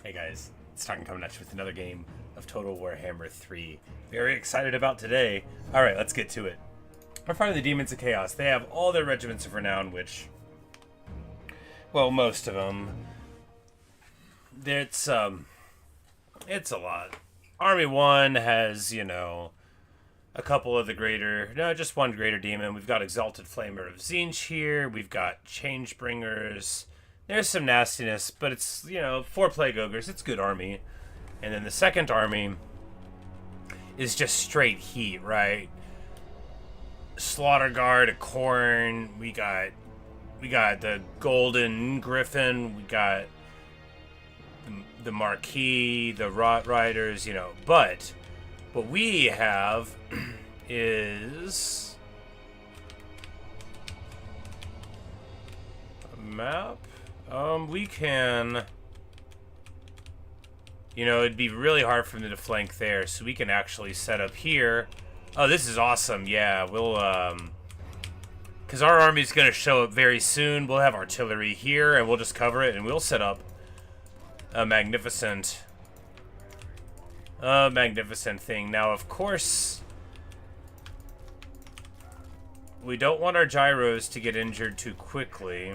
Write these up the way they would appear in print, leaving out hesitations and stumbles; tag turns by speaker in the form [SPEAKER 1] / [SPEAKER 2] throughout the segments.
[SPEAKER 1] Hey guys, it's Talking coming at you with another game of Total Warhammer 3. Very excited about today. Alright, let's get to it. We're fighting the Demons of Chaos. They have all their regiments of renown, which... well, most of them. It's a lot. Army 1 has, you know, a couple of the greater... no, just one greater demon. We've got Exalted Flamer of Tzeentch here. We've got Changebringers. There's some nastiness, but it's, you know, 4 Plague Ogres. It's good army. And then the second army is just straight heat, right? Slaughter Guard, a Khorne. We got the Golden Griffin. We got the Marquis, the Rot Riders, you know. But what we have is a map. We can, you know, it'd be really hard for them to flank there, so we can actually set up here. Oh, this is awesome. Yeah, we'll, because our army's going to show up very soon. We'll have artillery here, and we'll just cover it, and we'll set up a magnificent thing. Now, of course, we don't want our gyros to get injured too quickly.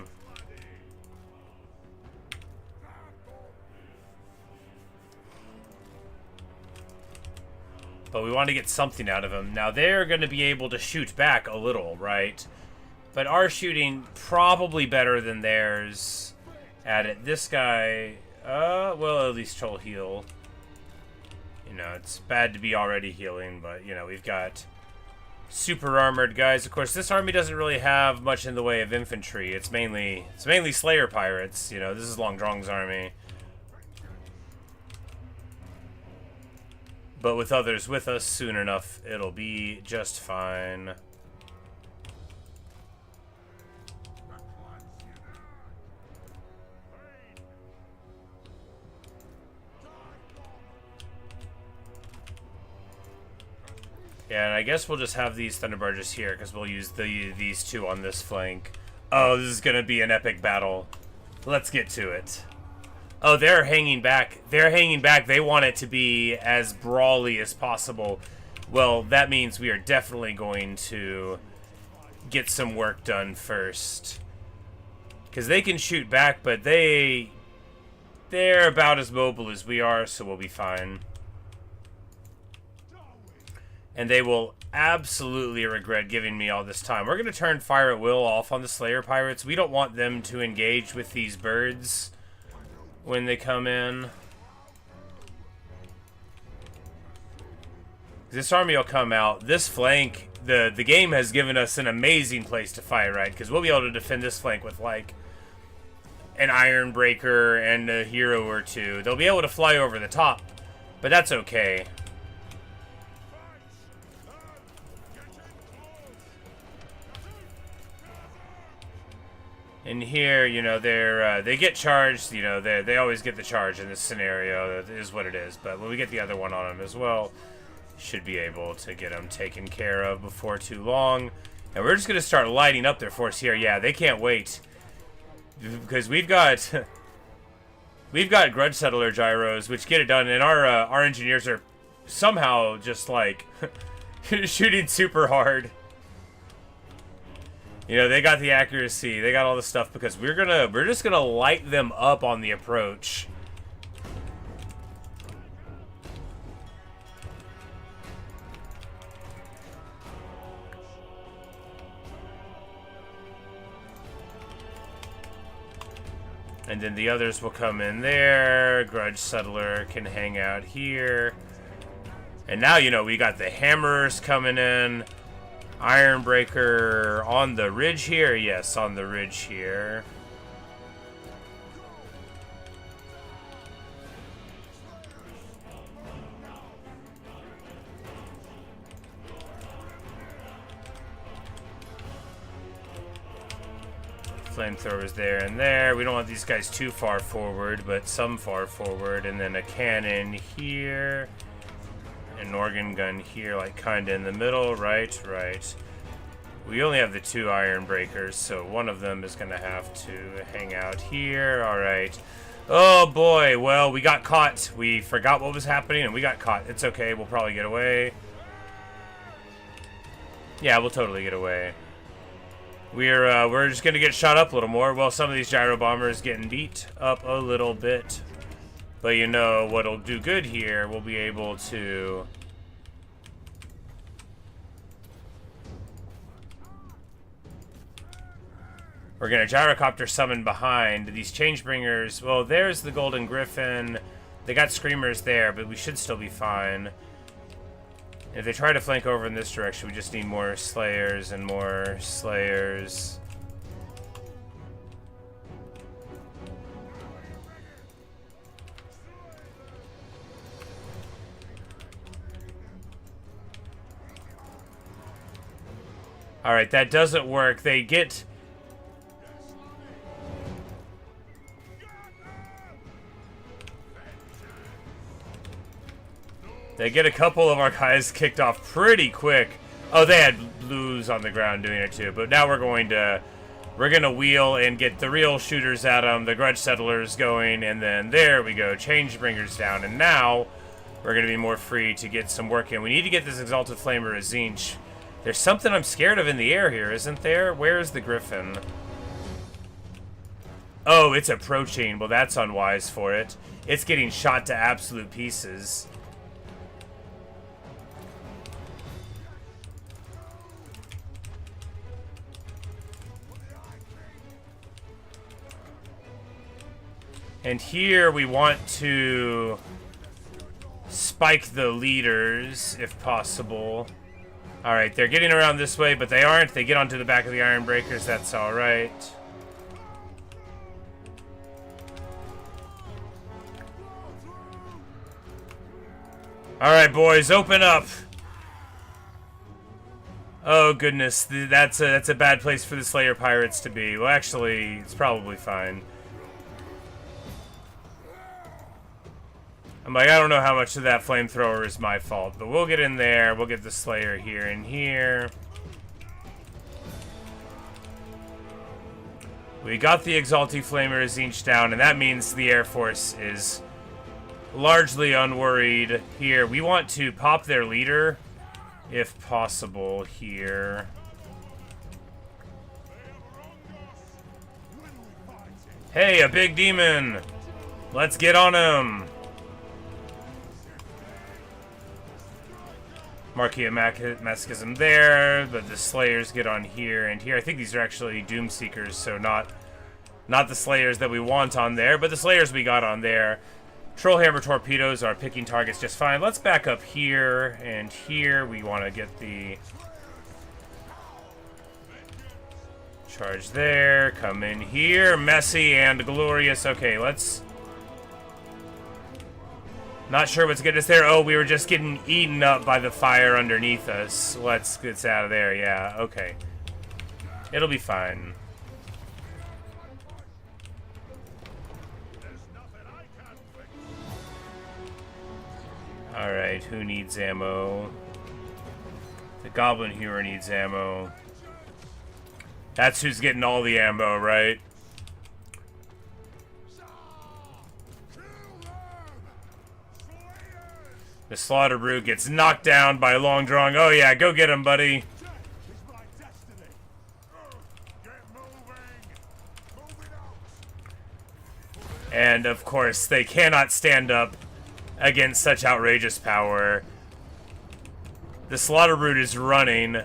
[SPEAKER 1] But we want to get something out of them. Now, they're going to be able to shoot back a little, right? But our shooting probably better than theirs at it. This guy, well, at least he'll heal. You know, it's bad to be already healing, but, you know, we've got super armored guys. Of course, this army doesn't really have much in the way of infantry. It's mainly Slayer pirates. You know, this is Long Drong's army. But with others with us, soon enough, it'll be just fine. Yeah, and I guess we'll just have these Thunderbarges here, because we'll use these two on this flank. Oh, this is going to be an epic battle. Let's get to it. Oh, they're hanging back. They're hanging back. They want it to be as brawly as possible. Well, that means we are definitely going to get some work done first. Because they can shoot back, but they're about as mobile as we are, so we'll be fine. And they will absolutely regret giving me all this time. We're going to turn Fire at Will off on the Slayer Pirates. We don't want them to engage with these birds when they come in. This army will come out. This flank, the game has given us an amazing place to fight, right? Because we'll be able to defend this flank with, like, an Iron Breaker and a hero or two. They'll be able to fly over the top, but that's okay. And here, you know, they get charged. You know, they always get the charge in this scenario. That is what it is. But when we get the other one on them as well, should be able to get them taken care of before too long. And we're just going to start lighting up their force here. Yeah, they can't wait. Because we've got Grudge Settler gyros, which get it done. And our engineers are somehow just, like, shooting super hard. You know, they got the accuracy, they got all the stuff, because we're just gonna light them up on the approach. And then the others will come in there. Grudge Settler can hang out here. And now, you know, we got the Hammerers coming in. Iron Breaker on the ridge here? Yes, on the ridge here. Flamethrowers there and there. We don't want these guys too far forward, but some far forward. And then a cannon here. An organ gun here, like kinda in the middle. Right. We only have the 2 Iron Breakers, so one of them is gonna have to hang out here. Alright. Oh boy, well, we got caught. We forgot what was happening and we got caught. It's okay, we'll probably get away. Yeah, we'll totally get away. We're just gonna get shot up a little more. Well, some of these gyro bombers getting beat up a little bit. But you know what'll do good here, we'll be able to... We're gonna gyrocopter summon behind these changebringers. Well, there's the Golden Griffin. They got screamers there, but we should still be fine. If they try to flank over in this direction, we just need more slayers and more slayers. Alright, that doesn't work. They get... They get a couple of our guys kicked off pretty quick. Oh, they had blues on the ground doing it too. But now we're gonna wheel and get the real shooters at them, the grudge settlers going, and then there we go, changebringers down. And now we're gonna be more free to get some work in. We need to get this exalted flamer of Tzeentch. There's something I'm scared of in the air here, isn't there? Where's the Griffin? Oh, it's approaching. Well, that's unwise for it. It's getting shot to absolute pieces. And here we want to spike the leaders, if possible. Alright, they're getting around this way, but they aren't. They get onto the back of the Iron Breakers, that's alright. Alright, boys, open up! Oh, goodness, that's a bad place for the Slayer Pirates to be. Well, actually, it's probably fine. I'm like, I don't know how much of that flamethrower is my fault, but we'll get in there. We'll get the Slayer here and here. We got the Exalted Flamer of Tzeentch down, and that means the Air Force is largely unworried here. We want to pop their leader, if possible, here. Hey, a big demon! Let's get on him! Marquis of Masochism there, but the Slayers get on here and here. I think these are actually Doomseekers, so not the Slayers that we want on there, but the Slayers we got on there. Trollhammer torpedoes are picking targets just fine. Let's back up here and here. We want to get the charge there. Come in here. Messy and glorious. Okay, let's... Not sure what's getting us there. Oh, we were just getting eaten up by the fire underneath us. Let's get out of there. Yeah, okay. It'll be fine. Alright, who needs ammo? The Goblin Hero needs ammo. That's who's getting all the ammo, right? The Slaughter Brute gets knocked down by Long Drawing. Oh yeah, go get him, buddy. And of course, they cannot stand up against such outrageous power. The Slaughter Brute is running.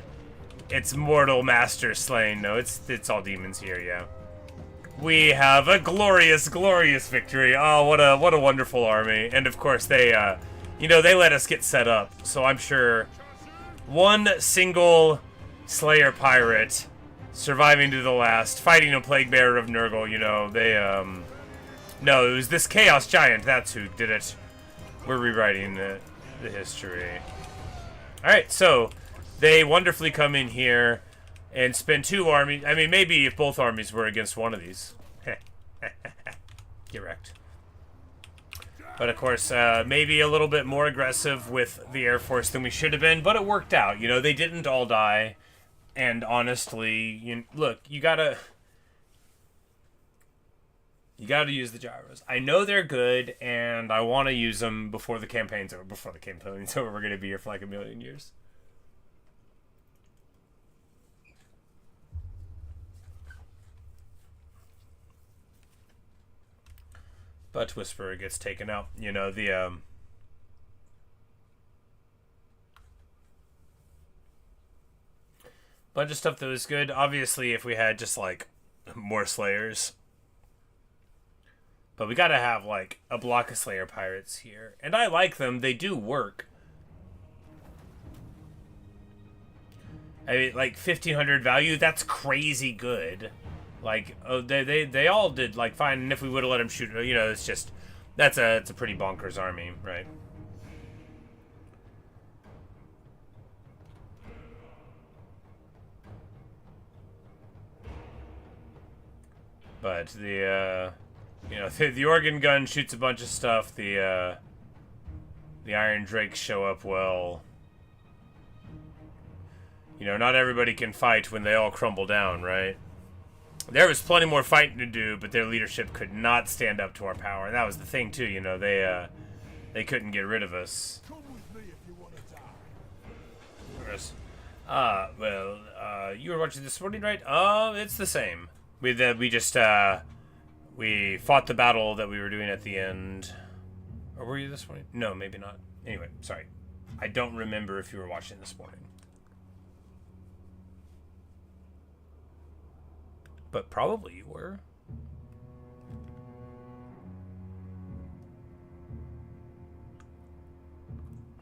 [SPEAKER 1] It's mortal master slain. No, it's all demons here, yeah. We have a glorious, glorious victory. Oh, what a wonderful army. And of course, they you know, they let us get set up, so I'm sure one single Slayer pirate surviving to the last, fighting a Plague Bearer of Nurgle, you know, they, no, it was this Chaos Giant, that's who did it. We're rewriting the history. Alright, so, they wonderfully come in here and spend two armies, I mean, maybe if both armies were against one of these. Get wrecked. But of course, maybe a little bit more aggressive with the Air Force than we should have been, but it worked out. You know, they didn't all die. And honestly, look, you gotta... You got to use the gyros. I know they're good, and I want to use them before the campaign's over. Before the campaign's over, we're going to be here for like a million years. But Whisperer gets taken out. You know, the... bunch of stuff that was good. Obviously, if we had just, like, more Slayers... But we gotta have, like, a block of Slayer Pirates here. And I like them. They do work. I mean, like, 1,500 value, that's crazy good. Like, oh, they all did, like, fine. And if we would have let them shoot, you know, it's just... it's a pretty bonkers army, right? But the, you know, the organ gun shoots a bunch of stuff. The Iron Drakes show up well. You know, not everybody can fight when they all crumble down, right? There was plenty more fighting to do, but their leadership could not stand up to our power. And that was the thing, too, you know, they couldn't get rid of us.
[SPEAKER 2] Come with me if you want to die.
[SPEAKER 1] Well, you were watching this morning, right? It's the same. We fought the battle that we were doing at the end. Or were you this morning? No, maybe not. Anyway, sorry. I don't remember if you were watching this morning. But probably you were.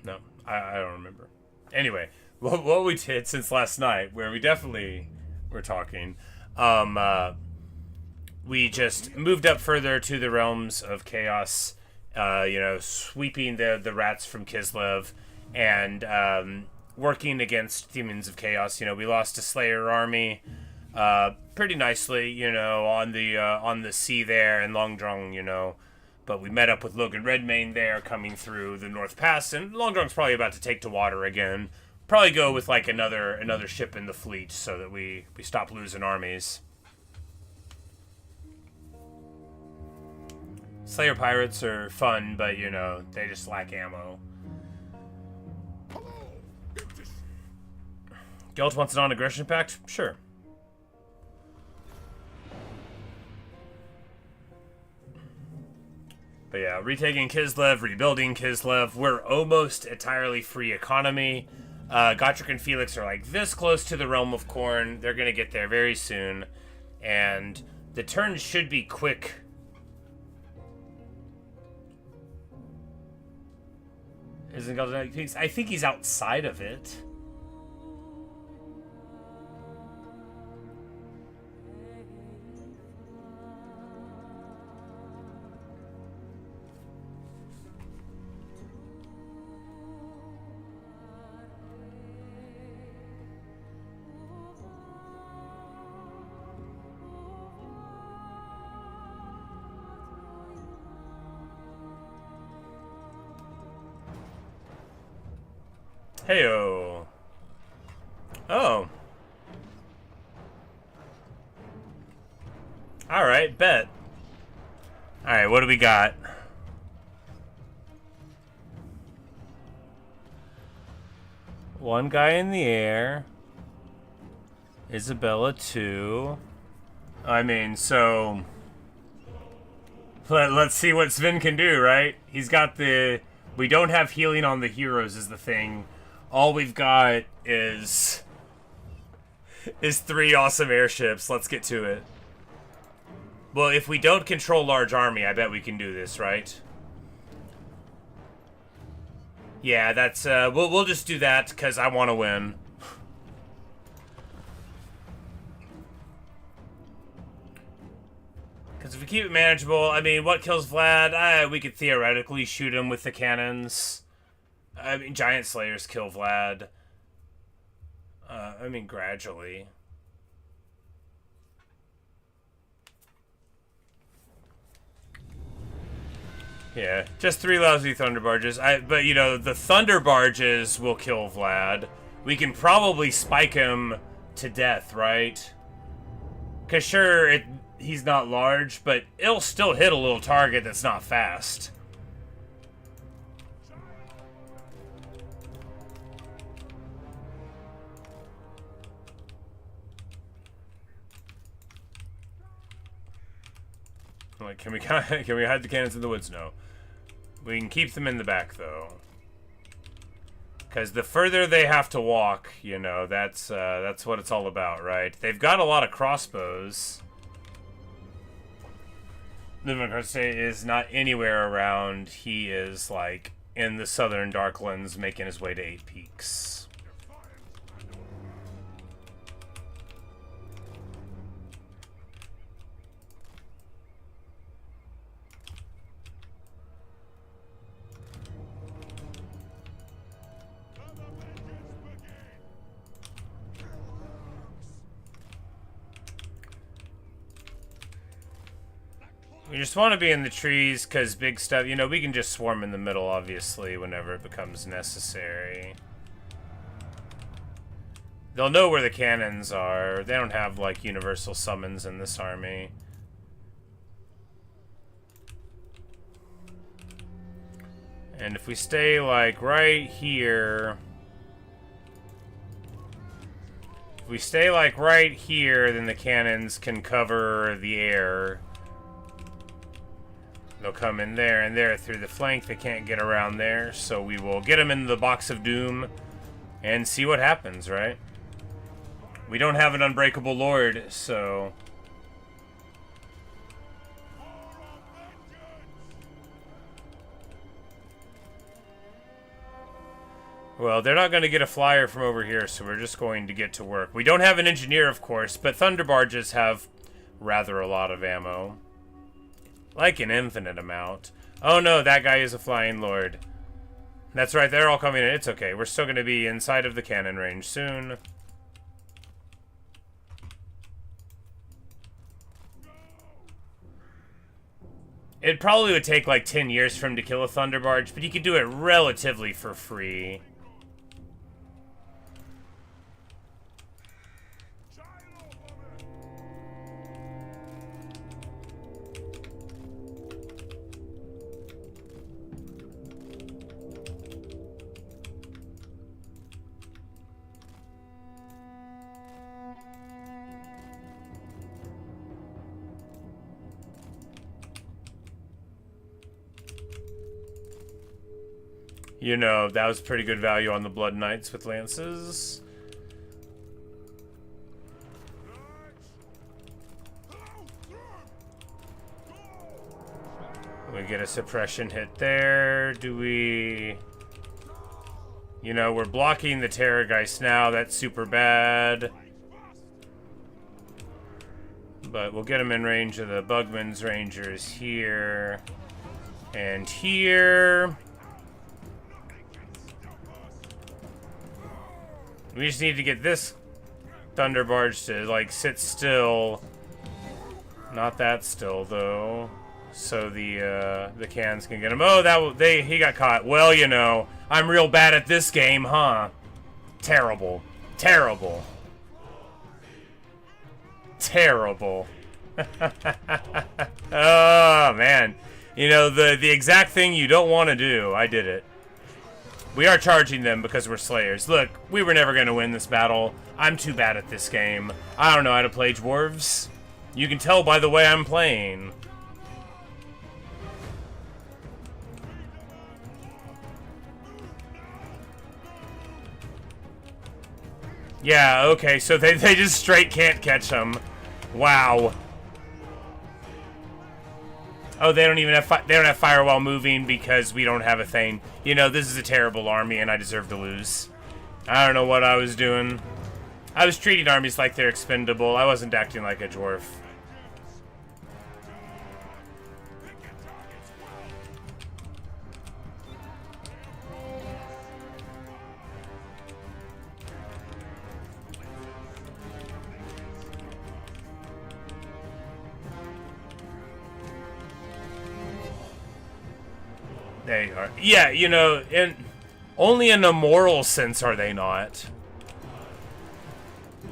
[SPEAKER 1] No, I don't remember. Anyway, what we did since last night, where we definitely were talking, we just moved up further to the realms of chaos, you know, sweeping the rats from Kislev, and working against demons of chaos. You know, we lost a Slayer army pretty nicely, you know, on the sea there in Longdrong, you know. But we met up with Logan Redmayne there coming through the North Pass, and Longdrong's probably about to take to water again. Probably go with like another ship in the fleet so that we stop losing armies. Slayer pirates are fun, but you know, they just lack ammo. Guild wants a non-aggression pact? Sure. But yeah, retaking Kislev, rebuilding Kislev. We're almost entirely free economy. Gotrek and Felix are like this close to the Realm of Khorne. They're going to get there very soon. And the turn should be quick. Isn't Gotrek? I think he's outside of it. Heyo. Oh. Alright, bet. Alright, what do we got? One guy in the air. Isabella 2. I mean, so... Let's see what Sven can do, right? He's got the... We don't have healing on the heroes is the thing. All we've got is 3 awesome airships. Let's get to it. Well, if we don't control large army, I bet we can do this, right? Yeah, that's we'll just do that because I want to win. Because if we keep it manageable, I mean, what kills Vlad? We could theoretically shoot him with the cannons. I mean, Giant Slayers kill Vlad. I mean, gradually. Yeah, just 3 lousy Thunder Barges. But, you know, the Thunder Barges will kill Vlad. We can probably spike him to death, right? Because, sure, he's not large, but it'll still hit a little target that's not fast. Like, can we hide the cannons in the woods? No. We can keep them in the back, though. Because the further they have to walk, you know, that's what it's all about, right? They've got a lot of crossbows. Livercrest is not anywhere around. He is, like, in the southern Darklands, making his way to 8 Peaks. We just want to be in the trees, because big stuff, you know, we can just swarm in the middle, obviously, whenever it becomes necessary. They'll know where the cannons are. They don't have, like, universal summons in this army. And if we stay, like, right here... If we stay, like, right here, then the cannons can cover the air. They'll come in there and there through the flank. They can't get around there, so we will get them in the Box of Doom and see what happens, right? We don't have an Unbreakable Lord, so... Well, they're not going to get a flyer from over here, so we're just going to get to work. We don't have an engineer, of course, but Thunder Barges have rather a lot of ammo. Like an infinite amount. Oh no, that guy is a flying lord. That's right, they're all coming in. It's okay. We're still going to be inside of the cannon range soon. It probably would take like 10 years for him to kill a Thunder Barge, but he could do it relatively for free. You know, that was pretty good value on the Blood Knights with lances. We get a suppression hit there. Do we... You know, we're blocking the Terrorgeist now. That's super bad. But we'll get him in range of the Bugman's Rangers here. And here... We just need to get this Thunder Barge to, like, sit still. Not that still, though. So the cans can get him. Oh, he got caught. Well, you know, I'm real bad at this game, huh? Terrible. Terrible. Terrible. Oh, man. You know, the exact thing you don't want to do. I did it. We are charging them because we're Slayers. Look, we were never going to win this battle. I'm too bad at this game. I don't know how to play Dwarves. You can tell by the way I'm playing. Yeah, okay, so they just straight can't catch them. Wow. Oh, they don't even have they don't have fire while moving because we don't have a thing. You know, this is a terrible army and I deserve to lose. I don't know what I was doing. I was treating armies like they're expendable. I wasn't acting like a dwarf. They are. Yeah, you know, only in a moral sense are they not.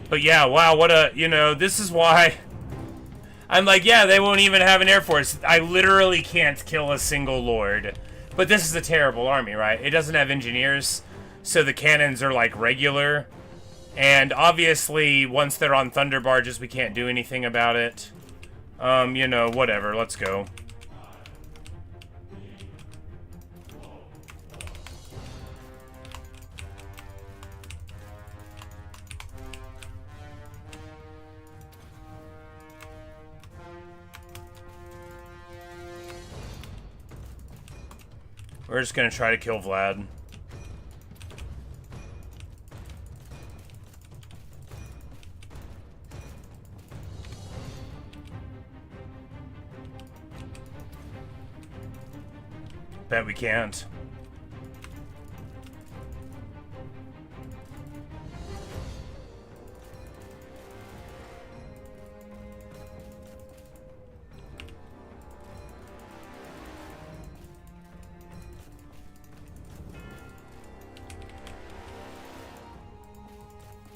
[SPEAKER 1] But yeah, wow, what a, you know, this is why I'm like, yeah, they won't even have an air force. I literally can't kill a single lord. But this is a terrible army, right? It doesn't have engineers, so the cannons are like regular. And obviously, once they're on thunder barges, we can't do anything about it. You know, whatever. Let's go. We're just gonna try to kill Vlad. Bet we can't.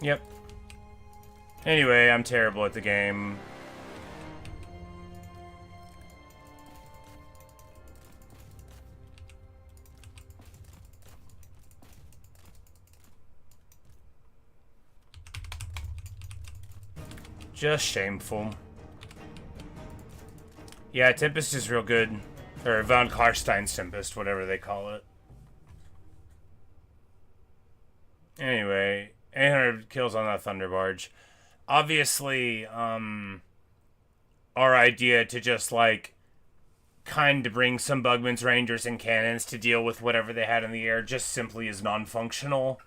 [SPEAKER 1] Yep. Anyway, I'm terrible at the game. Just shameful. Yeah, Tempest is real good. Or Von Karstein's Tempest, whatever they call it. Anyway, 800 kills on that Thunder Barge. Obviously, our idea to just, like, kind of bring some Bugman's Rangers and Cannons to deal with whatever they had in the air just simply is non-functional.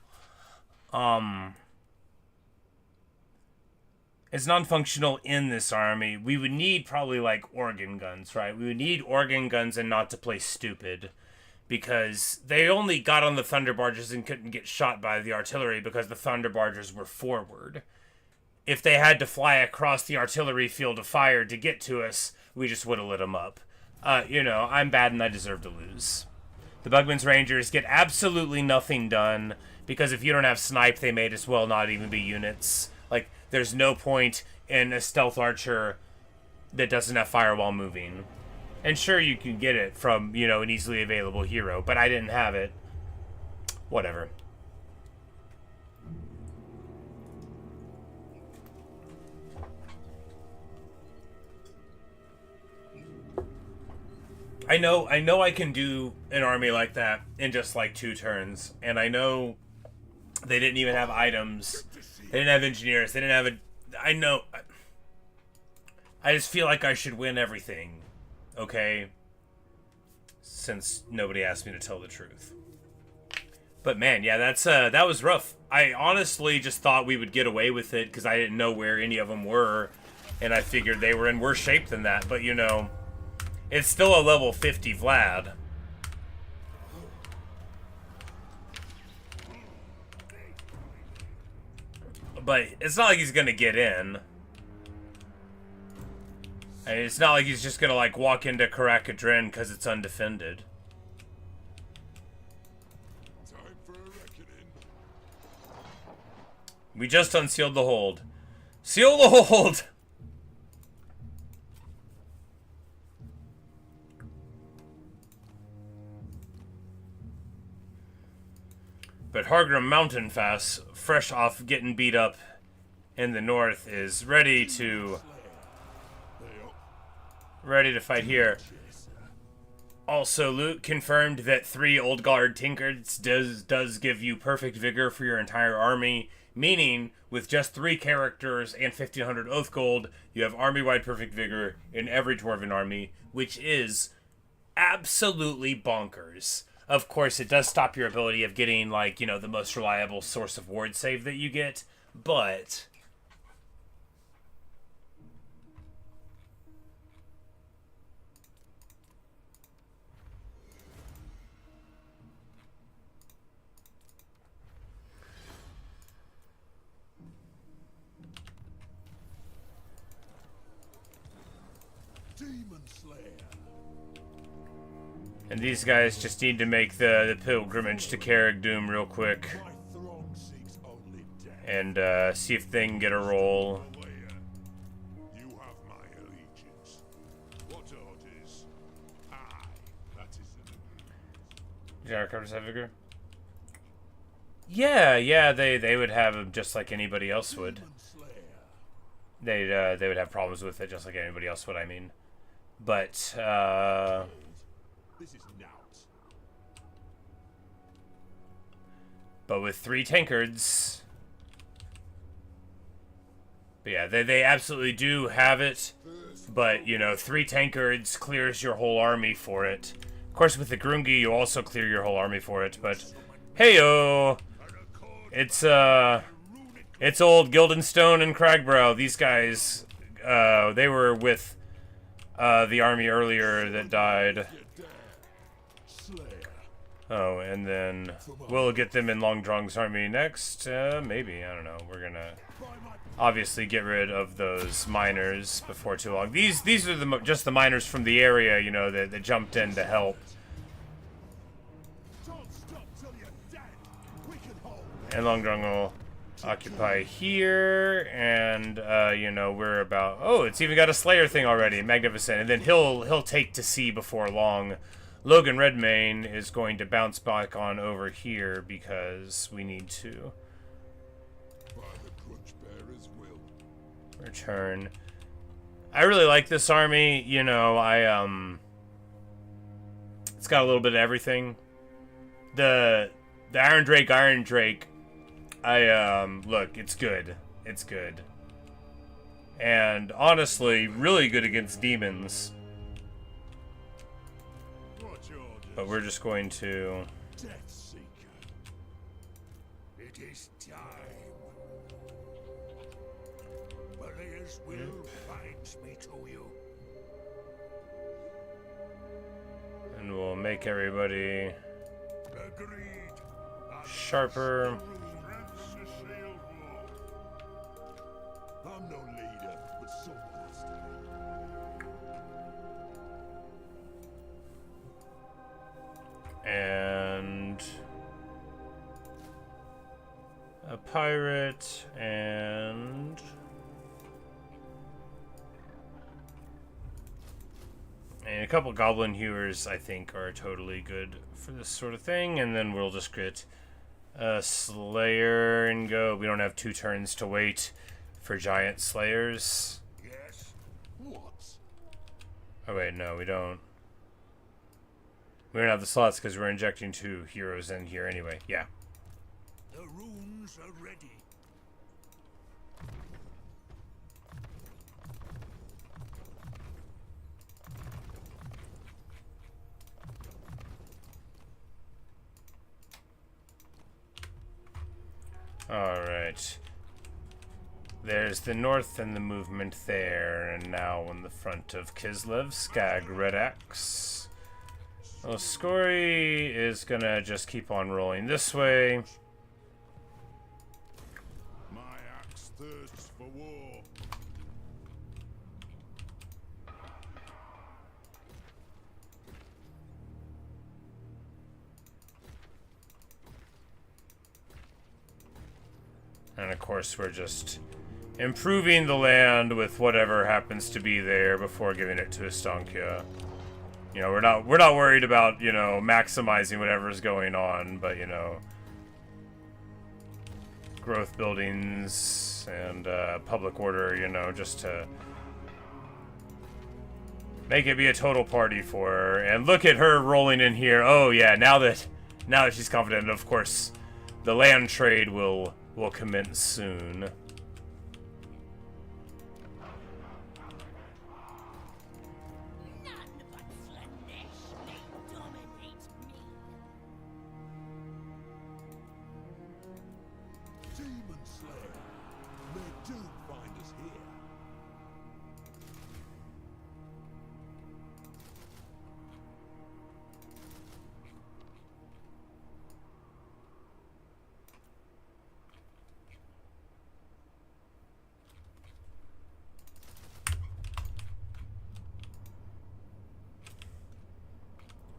[SPEAKER 1] It's non-functional in this army. We would need probably, like, organ guns, right? We would need organ guns and not to play stupid. Because they only got on the Thunder Barges and couldn't get shot by the artillery because the Thunder Barges were forward. If they had to fly across the artillery field of fire to get to us, we just would have lit them up. You know, I'm bad and I deserve to lose. The Bugman's Rangers get absolutely nothing done because if you don't have snipe, they may as well not even be units. Like, there's no point in a stealth archer that doesn't have firewall moving. And sure, you can get it from, you know, an easily available hero, but I didn't have it. Whatever. I know I can do an army like that in just like 2 turns, and I know they didn't even have items. They didn't have engineers. They didn't have a... I know. I just feel like I should win everything. Okay? Since nobody asked me to tell the truth. But man, yeah, that was rough. I honestly just thought we would get away with it because I didn't know where any of them were. And I figured they were in worse shape than that. But, you know, it's still a level 50 Vlad. But it's not like he's gonna get in. I mean, it's not like he's just gonna, like, walk into Karakadrin because it's undefended. Time for a reckoning. We just unsealed the hold. Seal the hold! But Hargrim Mountainfass, fresh off getting beat up in the north, is ready to fight here. Also, Luke confirmed that 3 Old Guard Tinkards does give you perfect vigor for your entire army, meaning with just 3 characters and 1500 Oath Gold, you have army-wide perfect vigor in every Dwarven army, which is absolutely bonkers. Of course, it does stop your ability of getting, like, you know, the most reliable source of ward save that you get, but... And these guys just need to make the pilgrimage to Carrick-Doom real quick. And see if they can get a roll. Gyrocopters have vigor? Yeah, they would have them just like anybody else would. They would have problems with it just like anybody else would, I mean. But,
[SPEAKER 2] This is nought.
[SPEAKER 1] but with 3 tankards... But yeah, they absolutely do have it. But, you know, 3 tankards clears your whole army for it. Of course, with the Grungi, you also clear your whole army for it, but... Heyo! It's old Guildenstone and Cragbrow. These guys, they were with the army earlier that died. Oh, and then we'll get them in Longdrong's army next. Maybe, I don't know. We're gonna obviously get rid of those miners before too long. These are just the miners from the area, you know, that jumped in to help. And Longdrong will occupy here, and you know, we're about... Oh, it's even got a Slayer thing already. Magnificent. And then he'll take to sea before long. Logan Redmane is going to bounce back on over here because we need to return. I really like this army. You know, it's got a little bit of everything. The Iron Drake, look, it's good. It's good. And honestly, really good against demons. But we're just going to...
[SPEAKER 2] It is time. Maria's will binds me to you.
[SPEAKER 1] And we'll make everybody...
[SPEAKER 2] Agreed.
[SPEAKER 1] sharper.
[SPEAKER 2] I'm no leader, but so master.
[SPEAKER 1] And a pirate and a couple goblin hewers, I think, are totally good for this sort of thing. And then we'll just get a Slayer and go. We don't have 2 turns to wait for giant Slayers.
[SPEAKER 2] Yes. What?
[SPEAKER 1] Oh wait, no, we don't. We don't have the slots because we're injecting 2 heroes in here anyway. Yeah.
[SPEAKER 2] The runes are ready.
[SPEAKER 1] Alright. There's the north and the movement there, and now on the front of Kislev, Skag Red Axe. Well, Scory is gonna just keep on rolling this way.
[SPEAKER 2] My axe thirsts for war.
[SPEAKER 1] And of course, we're just improving the land with whatever happens to be there before giving it to Ostankya. You know, we're not worried about, you know, maximizing whatever's going on, but, you know, growth buildings and public order, you know, just to make it be a total party for her. And look at her rolling in here. Oh yeah, now that she's confident, of course, the land trade will commence soon.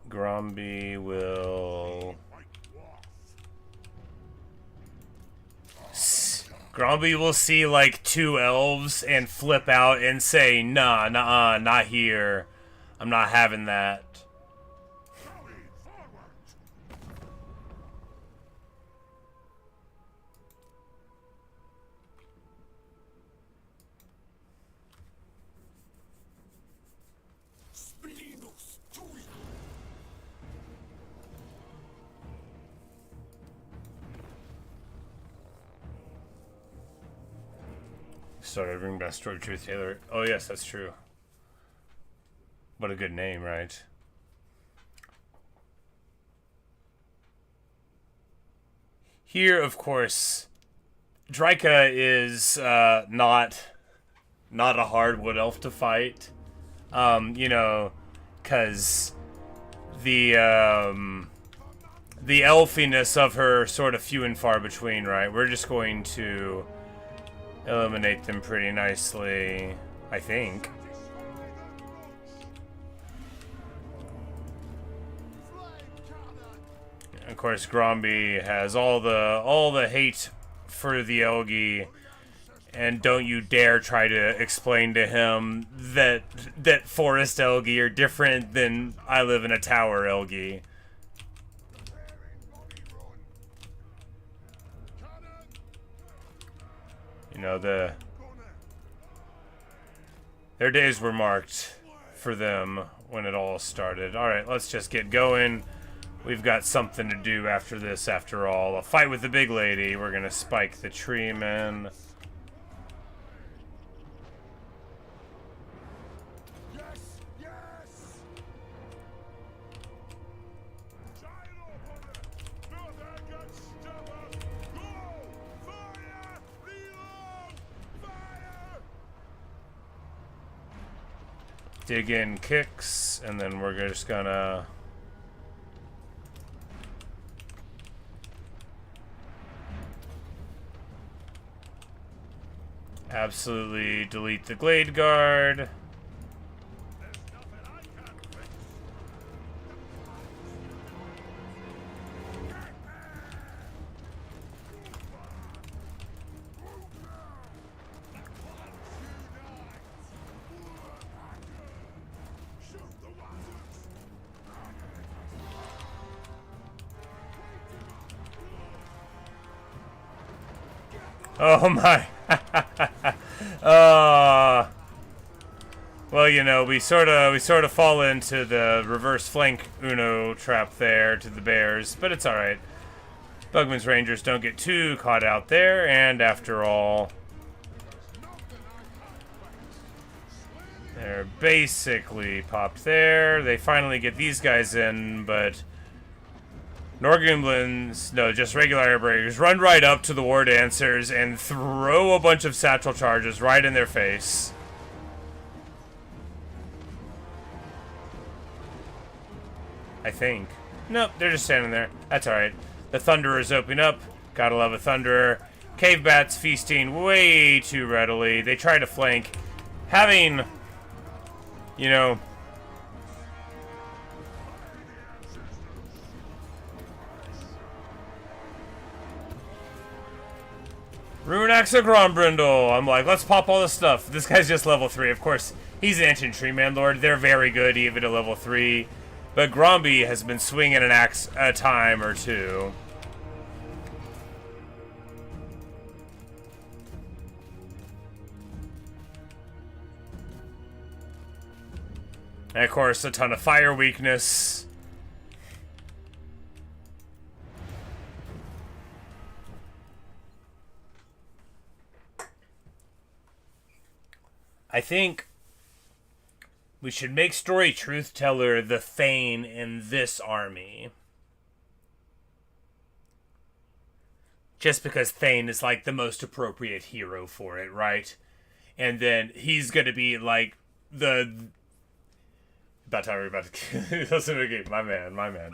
[SPEAKER 1] Gromby will... Gromby will see like 2 elves and flip out and say, nah, not here. I'm not having that. Started ring best story truth Taylor. Oh yes, that's true. What a good name, right? Here, of course, Draika is not a hard wood elf to fight. You know, because the elfiness of her sort of few and far between, right? We're just going to eliminate them pretty nicely, I think. Of course, Gromby has all the hate for the Elgi, and don't you dare try to explain to him that forest Elgi are different than I live in a tower Elgi. You know, their days were marked for them when it all started. All right, let's just get going. We've got something to do after this, after all. A fight with the big lady. We're gonna spike the tree man. Dig in kicks, and then we're just gonna absolutely delete the Glade Guard. Oh my. Well, you know, we sort of fall into the reverse flank Uno trap there to the bears, but it's all right. Bugman's Rangers don't get too caught out there, and after all, they're basically popped there. They finally get these guys in, but Norgrimblins, no, just regular airbreakers, run right up to the War Dancers and throw a bunch of satchel charges right in their face. I think. Nope, they're just standing there. That's alright. The Thunderers open up. Gotta love a Thunderer. Cave Bats feasting way too readily. They try to flank. Having, you know, Runax of Grombrindle. I'm like, let's pop all this stuff. This guy's just level 3. Of course, he's an infantry man lord. They're very good even at level 3. But Gromby has been swinging an axe a time or two. And of course, a ton of fire weakness. I think we should make Story Truth Teller the Thane in this army. Just because Thane is like the most appropriate hero for it, right? And then he's gonna be like the... About to listen to the game. My man.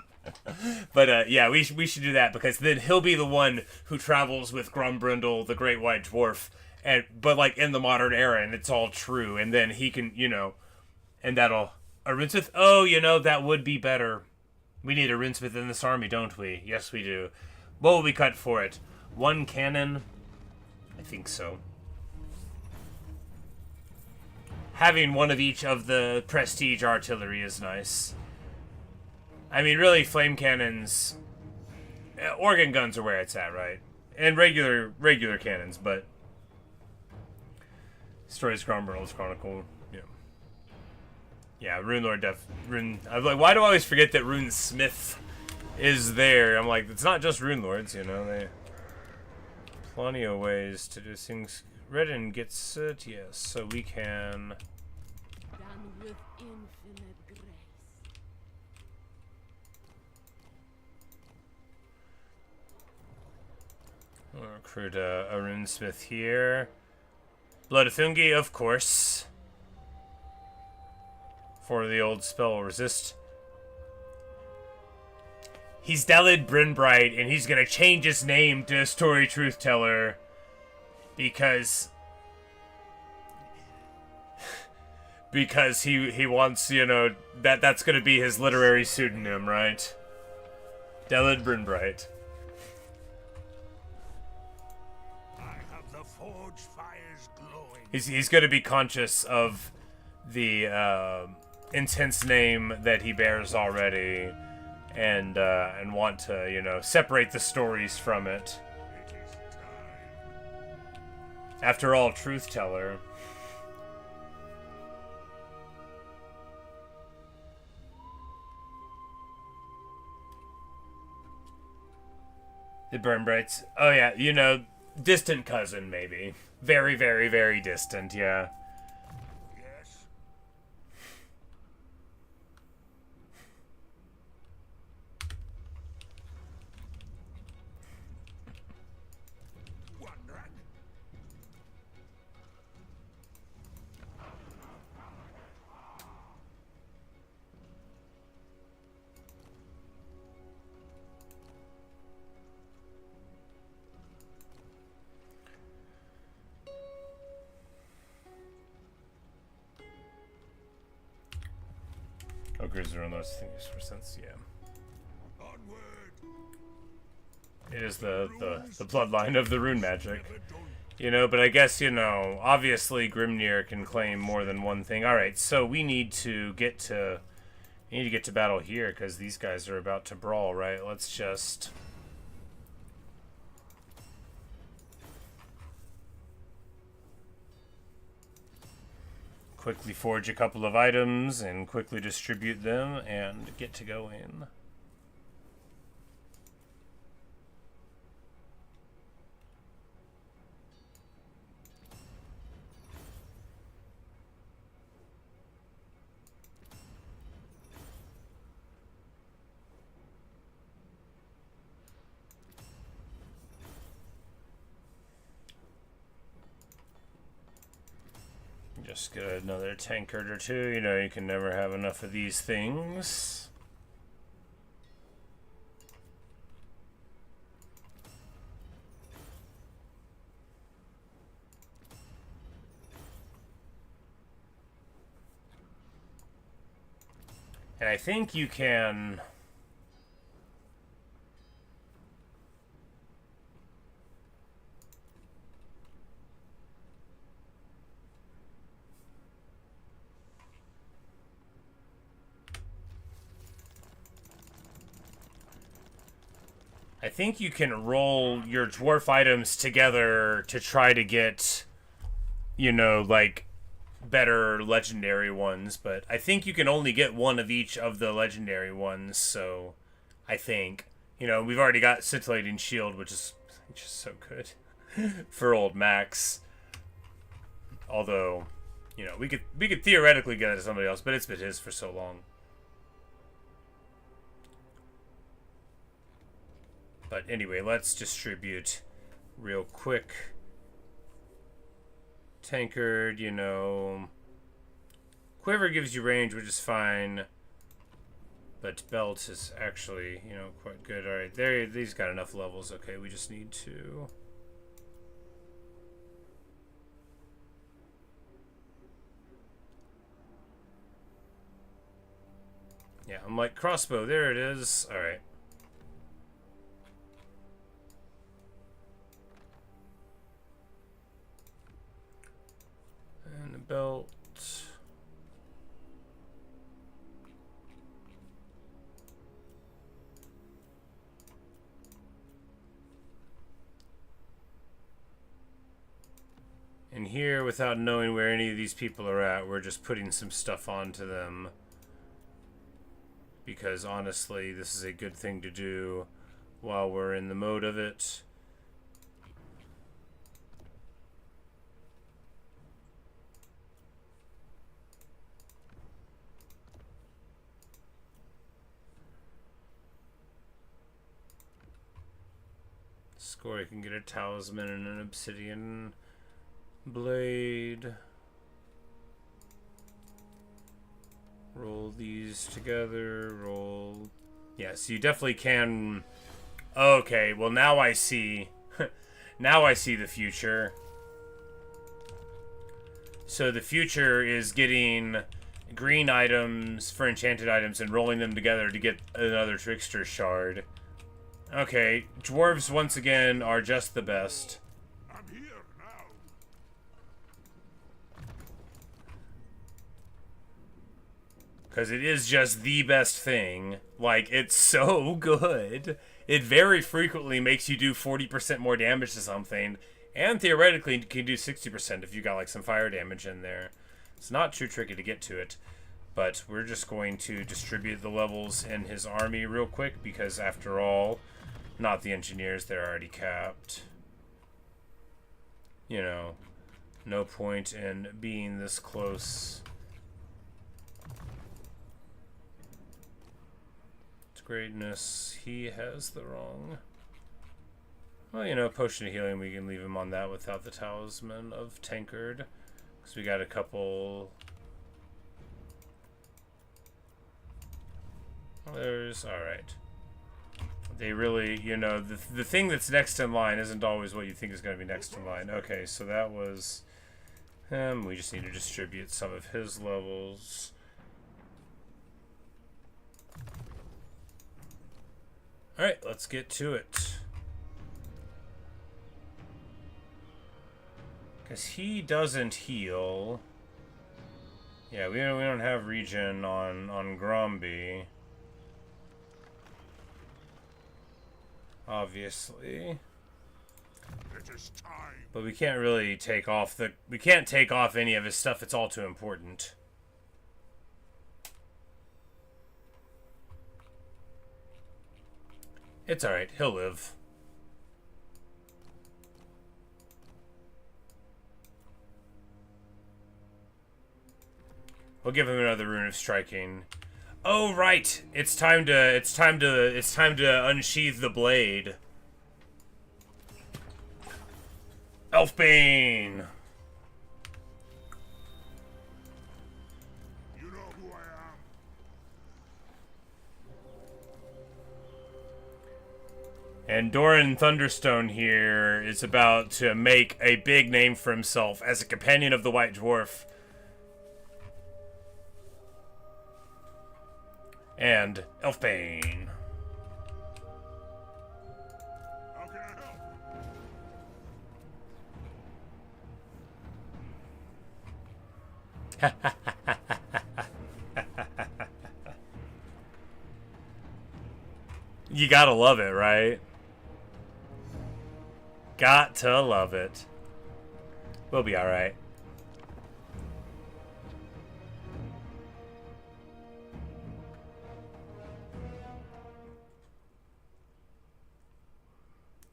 [SPEAKER 1] But yeah, we should do that, because then he'll be the one who travels with Grombrindle, the Great White Dwarf, but like in the modern era, and it's all true. And then he can, you know, and that'll a Rinsmith. Oh, you know, that would be better. We need a Rinsmith in this army, don't we? Yes, we do. What will we cut for it? 1 cannon? I think so. Having one of each of the prestige artillery is nice. I mean, really, flame cannons, organ guns are where it's at, right? And regular cannons, but Stories Grombrindle's Chronicle, yeah. Yeah, Rune Lord I'm like, why do I always forget that Rune Smith is there? I'm like, it's not just Rune Lords, you know. They plenty of ways to do things. Redden gets it, yes, so we can...
[SPEAKER 3] Done with infinite grace.
[SPEAKER 1] We'll recruit a runesmith here. Blood of Fungi, of course. For the old spell resist. He's Delid Brynbright, and he's gonna change his name to Story Truth Teller. Because he wants, you know, that's gonna be his literary pseudonym, right? Delid Brynbright. He's going to be conscious of the intense name that he bears already, and want to, you know, separate the stories from it. After all, Truth Teller. The Burnbrights. Oh yeah, you know, distant cousin maybe. Very, very, very distant, yeah.
[SPEAKER 2] Yes. Wondering.
[SPEAKER 1] Ogres are on those things for sense, yeah.
[SPEAKER 2] Onward.
[SPEAKER 1] It is the bloodline of the rune magic. You know, but I guess, you know, obviously Grimnir can claim more than one thing. Alright, so we need to get to battle here, because these guys are about to brawl, right? Let's just... quickly forge a couple of items and quickly distribute them and get to going. Just get another tankard or two. You know, you can never have enough of these things. And I think you can... I think you can roll your dwarf items together to try to get, you know, like, better legendary ones, but I think you can only get one of each of the legendary ones, so I think, you know, we've already got Scintillating Shield, which is just so good for old Max. Although, you know, we could theoretically get it to somebody else, but it's been his for so long. But anyway, let's distribute real quick. Tankard, you know. Quiver gives you range, which is fine. But belt is actually, you know, quite good. Alright, there, these got enough levels. Okay, we just need to... yeah, I'm like, crossbow, there it is. Alright. And the belt. And here, without knowing where any of these people are at, we're just putting some stuff onto them. Because honestly, this is a good thing to do while we're in the mode of it. Score, you can get a talisman and an obsidian blade. Roll these together. Roll. Yes, you definitely can. Okay, well now I see. Now I see the future. So the future is getting green items for enchanted items and rolling them together to get another trickster shard. Okay, dwarves once again are just the best.
[SPEAKER 2] I'm here now.
[SPEAKER 1] Because it is just the best thing. Like, it's so good. It very frequently makes you do 40% more damage to something. And theoretically, you can do 60% if you got, like, some fire damage in there. It's not too tricky to get to it. But we're just going to distribute the levels in his army real quick. Because, after all, not the engineers. They're already capped. You know, no point in being this close. Greatness, he has the wrong. Well, you know, potion of healing, we can leave him on that without the talisman of tankard, because we got a couple. There's all right. They really, you know, the thing that's next in line isn't always what you think is going to be next in line. Okay, so that was him. We just need to distribute some of his levels. Alright, let's get to it. Because he doesn't heal. Yeah, we don't have regen on Gromby. Obviously.
[SPEAKER 2] It is time.
[SPEAKER 1] But we can't really take off we can't take off any of his stuff, it's all too important. It's alright, he'll live. We'll give him another rune of striking. Oh right! It's time to unsheath the blade. Elfbane!
[SPEAKER 2] You know who I am.
[SPEAKER 1] And Doran Thunderstone here is about to make a big name for himself as a companion of the White Dwarf. And Elfbane.
[SPEAKER 2] How can I help?
[SPEAKER 1] You gotta love it, right? Got to love it. We'll be alright.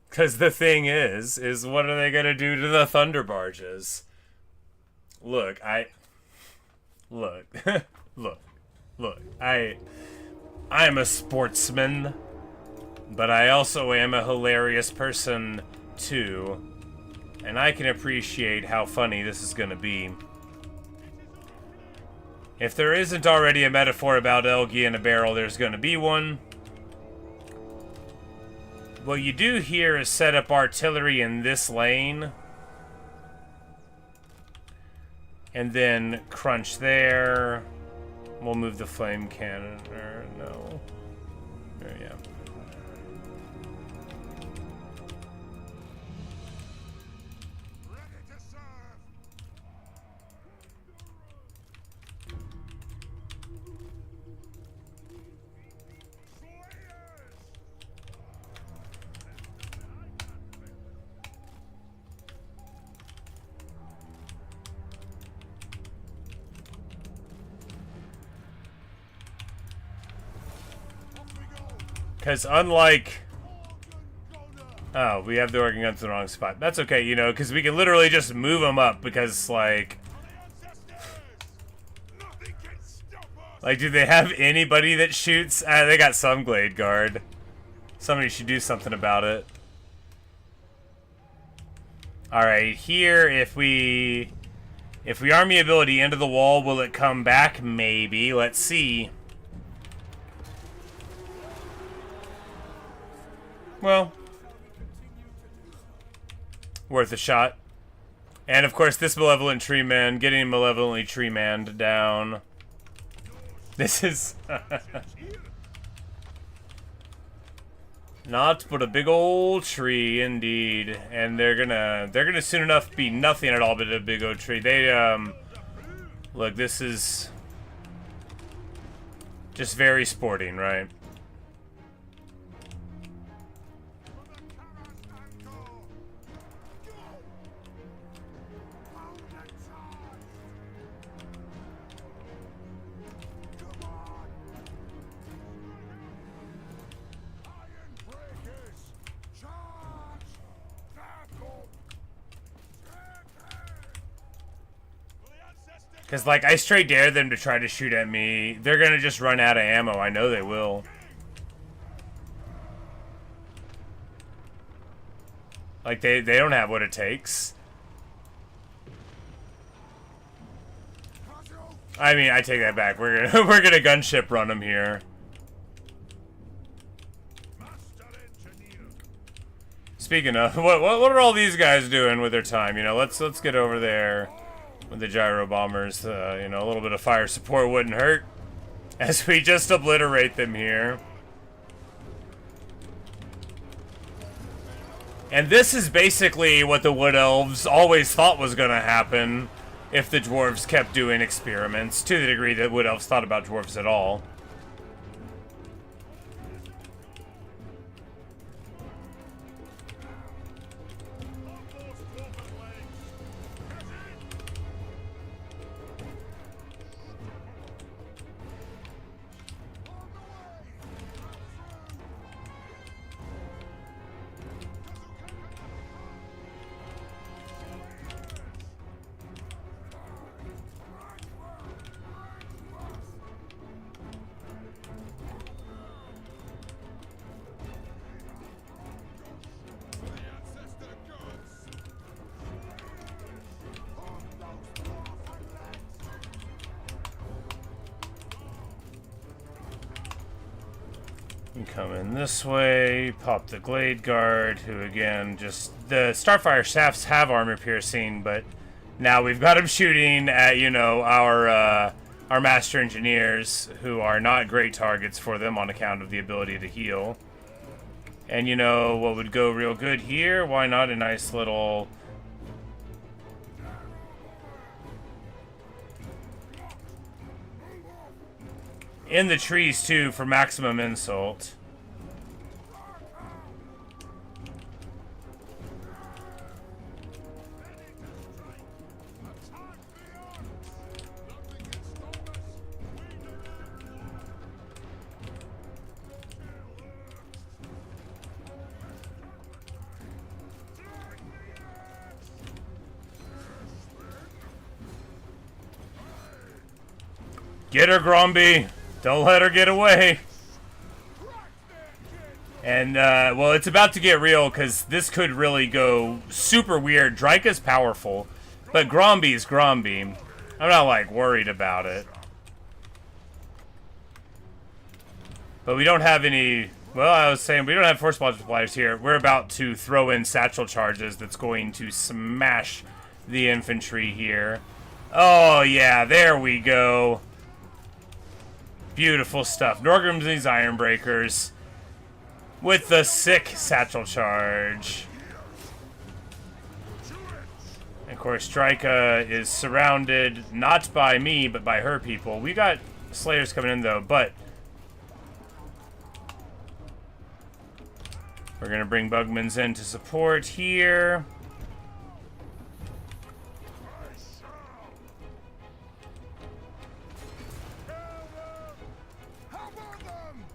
[SPEAKER 1] Because the thing is what are they gonna do to the thunder barges? Look, look, I'm a sportsman, but I also am a hilarious person too, and I can appreciate how funny this is gonna be. If there isn't already a metaphor about Elgi in a barrel, there's gonna be one. What you do here is set up artillery in this lane. And then crunch there. We'll move the flame cannon. Or no. There, yeah.
[SPEAKER 2] Ready to serve. Slayers. Off we go.
[SPEAKER 1] Because unlike... Oh, we have the organ guns in the wrong spot. That's okay, you know, because we can literally just move them up because, like...
[SPEAKER 2] Nothing can stop us.
[SPEAKER 1] Like, do they have anybody that shoots? They got some Glade Guard. Somebody should do something about it. Alright, here, if we army ability into the wall, will it come back? Maybe. Let's see. Well, worth a shot. And of course, this malevolent tree man, getting malevolently tree manned down. This is not but a big old tree indeed. And they're gonna soon enough be nothing at all but a big old tree. They look, this is just very sporting, right? Because, like, I straight dare them to try to shoot at me. They're going to just run out of ammo. I know they will. Like, they don't have what it takes. I mean, I take that back. We're gonna gunship run them here. Speaking of, what are all these guys doing with their time? You know, let's get over there. With the gyro bombers, you know, a little bit of fire support wouldn't hurt. As we just obliterate them here. And this is basically what the Wood Elves always thought was going to happen if the Dwarves kept doing experiments, to the degree that Wood Elves thought about Dwarves at all. Come in this way, pop the Glade Guard, who again, just, the Starfire Shafts have armor piercing, but now we've got them shooting at, you know, our Master Engineers, who are not great targets for them on account of the ability to heal. And you know, what would go real good here? Why not a nice little... in the trees, too, for maximum insult. Get her, Gromby! Don't let her get away. And, well, it's about to get real, because this could really go super weird. Dryka's powerful, but Gromby's Gromby. I'm not, like, worried about it. But we don't have any... well, I was saying, we don't have force multipliers here. We're about to throw in satchel charges that's going to smash the infantry here. Oh, yeah, there we go. Beautiful stuff. Norgrim's Ironbreakers with the sick satchel charge. And of course, Dryka is surrounded not by me, but by her people. We got Slayers coming in though, but we're gonna bring Bugmans in to support here.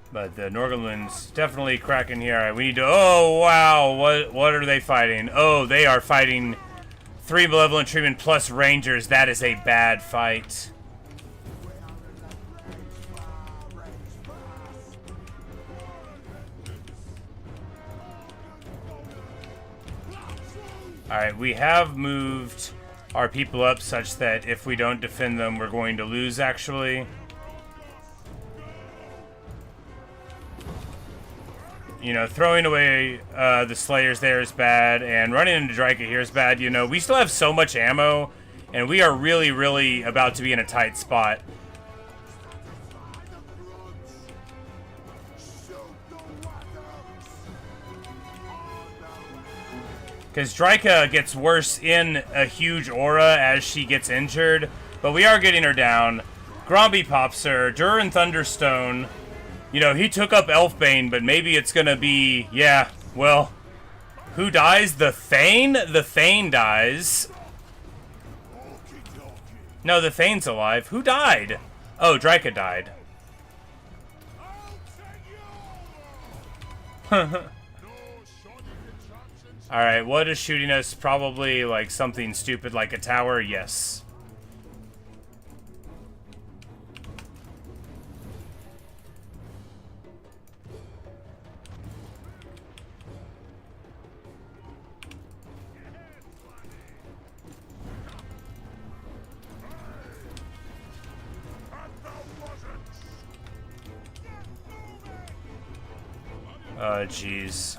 [SPEAKER 1] But the Norgrim's definitely cracking here. All right, we need to... oh, wow. What are they fighting? Oh, they are fighting 3 Malevolent Treemen plus Rangers. That is a bad fight. Alright, we have moved our people up such that if we don't defend them, we're going to lose, actually. You know, throwing away the Slayers there is bad, and running into Drika here is bad. You know, we still have so much ammo, and we are really, really about to be in a tight spot. Because Drika gets worse in a huge aura as she gets injured, but we are getting her down. Gromby pops her. Durin Thunderstone. You know, he took up Elfbane, but maybe it's gonna be... Yeah, well... Who dies? The Thane? The Thane dies. No, the Thane's alive. Who died? Oh, Drika died. Alright, what is shooting us? Probably like something stupid like a tower? Yes. Oh, jeez.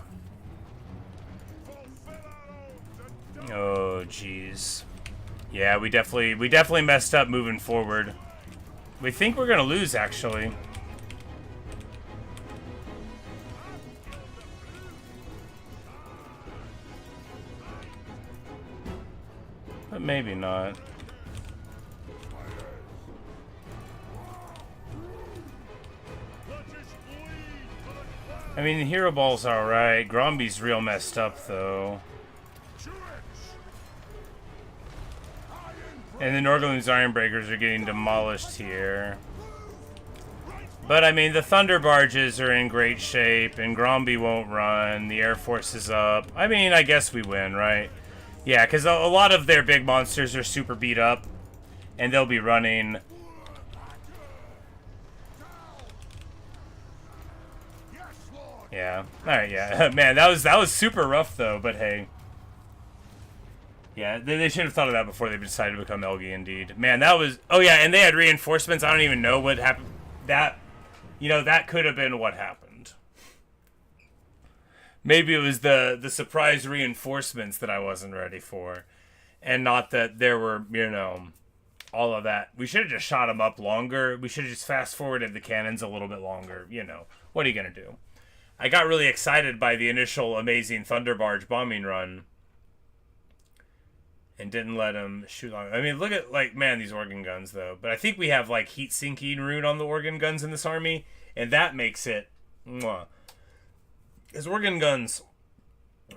[SPEAKER 1] Oh, jeez. Yeah, we definitely messed up moving forward. We think we're gonna lose, actually. But maybe not. I mean, the Hero Ball's alright. Gromby's real messed up, though. And the Norgolum's Ironbreakers are getting demolished here. But, I mean, the Thunder Barges are in great shape, and Gromby won't run. The Air Force is up. I mean, I guess we win, right? Yeah, because a lot of their big monsters are super beat up, and they'll be running. Yeah. Alright, yeah. Man, that was super rough, though, but hey. Yeah, they should have thought of that before they decided to become Elgi, indeed. Man, that was... Oh, yeah, and they had reinforcements. I don't even know what happened. That... You know, that could have been what happened. Maybe it was the surprise reinforcements that I wasn't ready for. And not that there were, you know, all of that. We should have just shot them up longer. We should have just fast-forwarded the cannons a little bit longer. You know, what are you going to do? I got really excited by the initial amazing Thunder Barge bombing run. And didn't let him shoot long. I mean, look at, like, man, these organ guns, though. But I think we have, like, heat-sinking rune on the organ guns in this army. And that makes it... Mwah. Because organ guns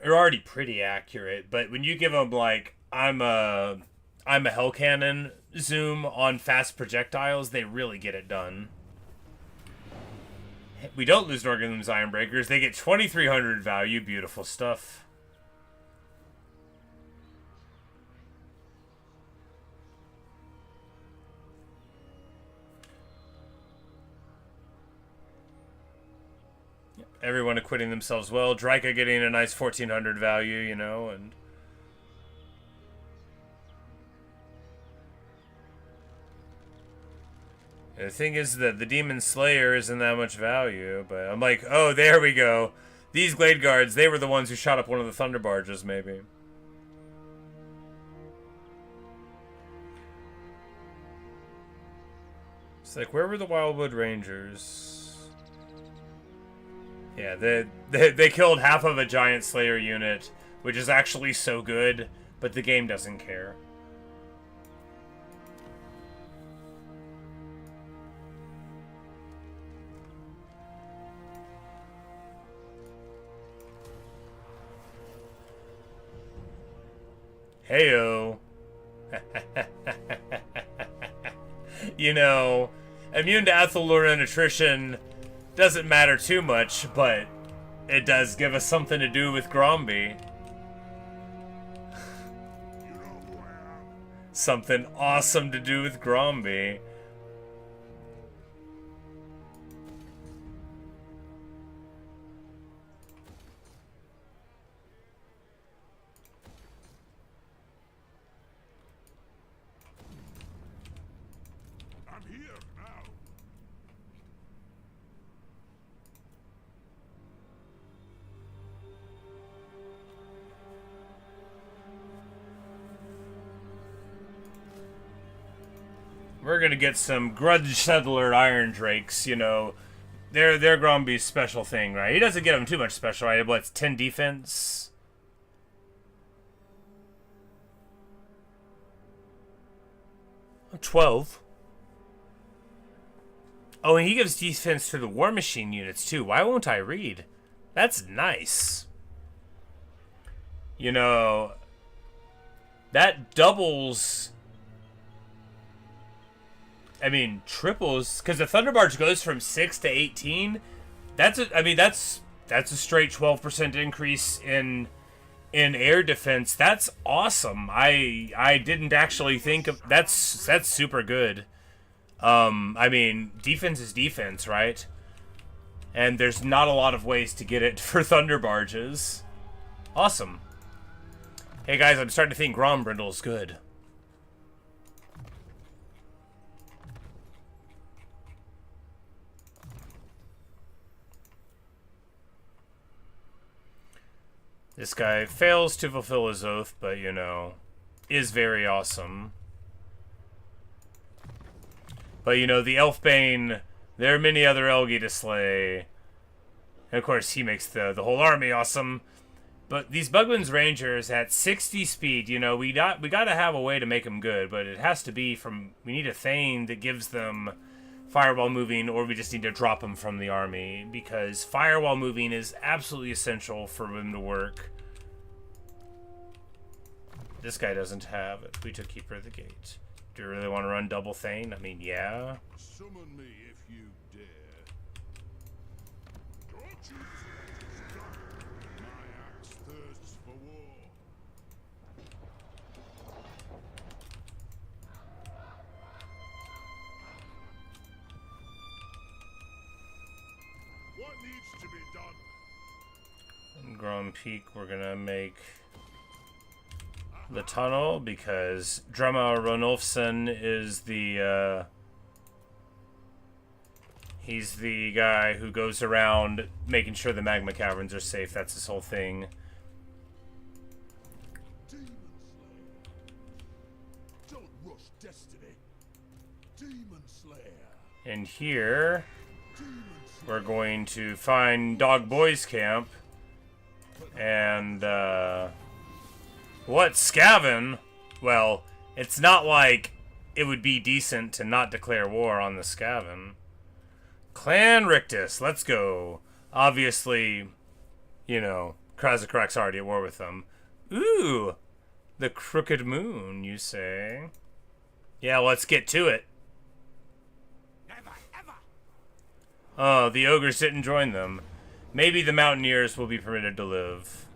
[SPEAKER 1] are already pretty accurate. But when you give them, like, I'm a hell cannon zoom on fast projectiles, they really get it done. We don't lose Norgolum's Ironbreakers. They get 2,300 value. Beautiful stuff. Everyone acquitting themselves well. Drika getting a nice 1,400 value, you know, and... The thing is that the Demon Slayer isn't that much value, but I'm like, oh, there we go. These Glade Guards, they were the ones who shot up one of the Thunder Barges, maybe. It's like, where were the Wildwood Rangers? Yeah, they killed half of a Giant Slayer unit, which is actually so good, but the game doesn't care. Heyo. You know, immune to Athalur and attrition doesn't matter too much, but it does give us something to do with Gromby. Something awesome to do with Gromby. We're gonna get some Grudge Settler Iron Drakes, you know. They're gonna be a special thing, right? He doesn't get them too much special, right? What's 10 defense? Oh, 12. Oh, and he gives defense to the War Machine units, too. Why won't I read? That's nice. You know, that doubles... I mean, triples, because the Thunderbarge goes from 6 to 18. That's a straight 12% increase in air defense. That's awesome. I didn't actually think of that's super good. I mean, defense is defense, right? And there's not a lot of ways to get it for Thunderbarges. Awesome. Hey guys, I'm starting to think Grombrindle's good. This guy fails to fulfill his oath, but, you know, is very awesome. But, you know, the Elfbane, there are many other Elgi to slay. And, of course, he makes the whole army awesome. But these Bugman's Rangers at 60 speed, you know, we gotta have a way to make them good. But it has to be from, we need a Thane that gives them firewall moving, or we just need to drop them from the army, because firewall moving is absolutely essential for them to work. This guy doesn't have it. We took Keeper of the Gate. Do you really want to run double Thane? I mean, yeah.
[SPEAKER 2] Summon me if you dare. Don't you stop. My axe thirsts for war. What needs to be done?
[SPEAKER 1] In Grom Peak, we're gonna make the tunnel, because Drumma Ronulfsson is the, he's the guy who goes around making sure the magma caverns are safe. That's his whole thing.
[SPEAKER 2] Demon Slayer. Don't rush destiny. Demon Slayer.
[SPEAKER 1] And here,
[SPEAKER 2] Demon Slayer.
[SPEAKER 1] we're going to find Dog Boy's camp, and, what, Skaven? Well, it's not like it would be decent to not declare war on the Skaven. Clan Rictus, let's go. Obviously, you know, Krasakrak's already at war with them. Ooh, the Crooked Moon, you say? Yeah, let's get to it.
[SPEAKER 2] Never, ever.
[SPEAKER 1] Oh, the ogres didn't join them. Maybe the mountaineers will be permitted to live.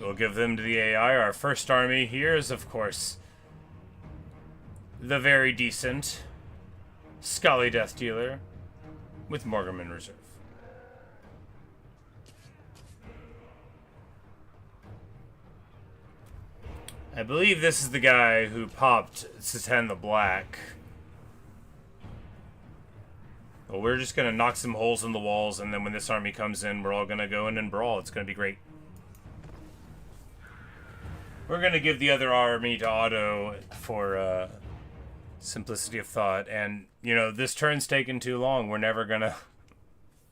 [SPEAKER 1] We'll give them to the AI. Our first army here is, of course, the very decent Scully Death Dealer with Morgrim Reserve. I believe this is the guy who popped Satan the Black. Well, we're just going to knock some holes in the walls, and then when this army comes in, we're all going to go in and brawl. It's going to be great. We're going to give the other army to Otto for simplicity of thought. And, you know, this turn's taken too long. We're never going to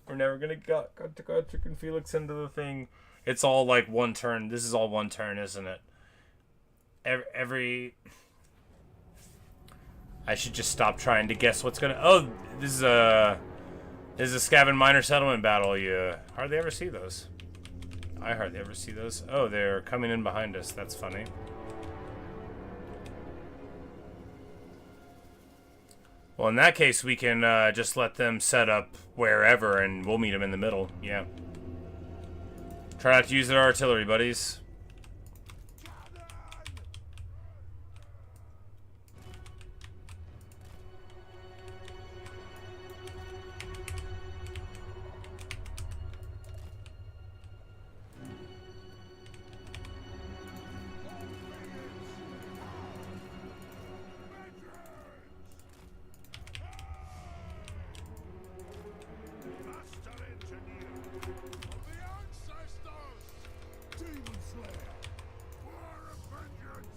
[SPEAKER 1] get Gotrek and Felix into the thing. It's all like one turn. This is all one turn, isn't it? I should just stop trying to guess what's going to... Oh, this is a Skaven Minor Settlement battle. You hardly ever see those. I hardly ever see those. Oh, they're coming in behind us. That's funny. Well, in that case, we can just let them set up wherever, and we'll meet them in the middle. Yeah. Try not to use their artillery, buddies.
[SPEAKER 2] Demon Slayer! War of vengeance!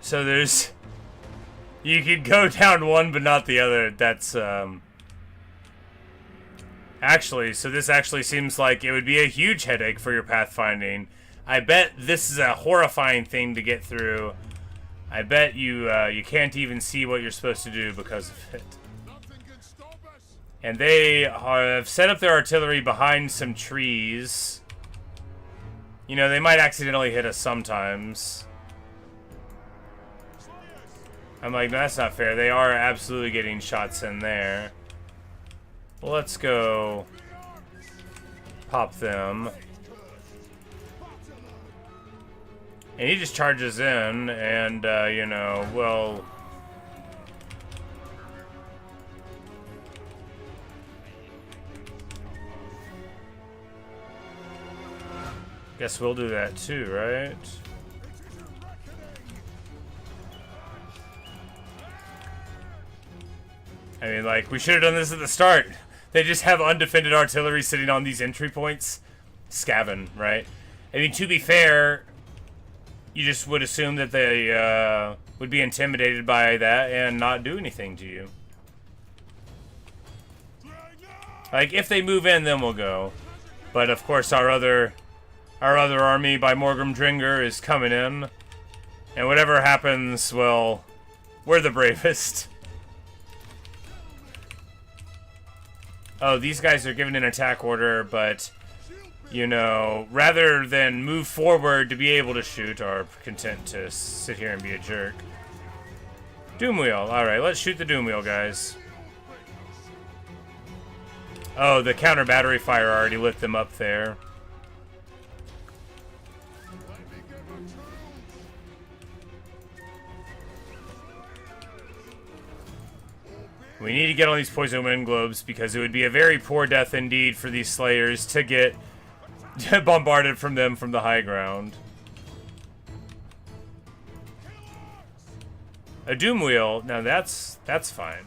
[SPEAKER 1] So there's... You could go down one, but not the other. That's, Actually, so this actually seems like it would be a huge headache for your pathfinding. I bet this is a horrifying thing to get through. I bet you, you can't even see what you're supposed to do because of it. And they have set up their artillery behind some trees. You know, they might accidentally hit us sometimes. I'm like, no, that's not fair. They are absolutely getting shots in there. Well, let's go pop them. And he just charges in, and, you know, well... Guess we'll do that too, right? I mean, like, we should have done this at the start. They just have undefended artillery sitting on these entry points. Scavenging, right? I mean, to be fair, you just would assume that they would be intimidated by that and not do anything to you. Like, if they move in, then we'll go. But, of course, our other army by Morgrim Dringer is coming in. And whatever happens, well, we're the bravest. Oh, these guys are given an attack order, but, you know, rather than move forward to be able to shoot, are content to sit here and be a jerk. Doomwheel. Alright, let's shoot the Doomwheel, guys. Oh, the counter battery fire already lit them up there. We need to get on these poison wind globes because it would be a very poor death indeed for these slayers to get bombarded from them from the high ground. A doom wheel, now that's fine.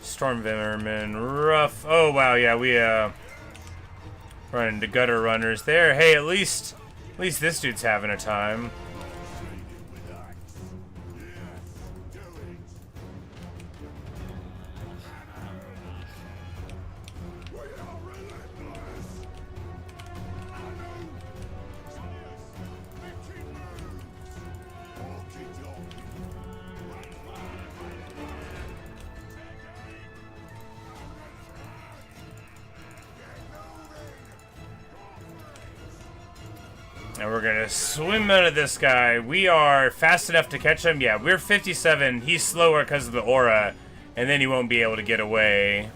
[SPEAKER 1] Storm Vermin, rough. Oh wow, yeah, we run into gutter runners there. Hey, at least this dude's having a time. And we're gonna swim out of this guy. We are fast enough to catch him. Yeah, we're 57. He's slower because of the aura. And then he won't be able to get away.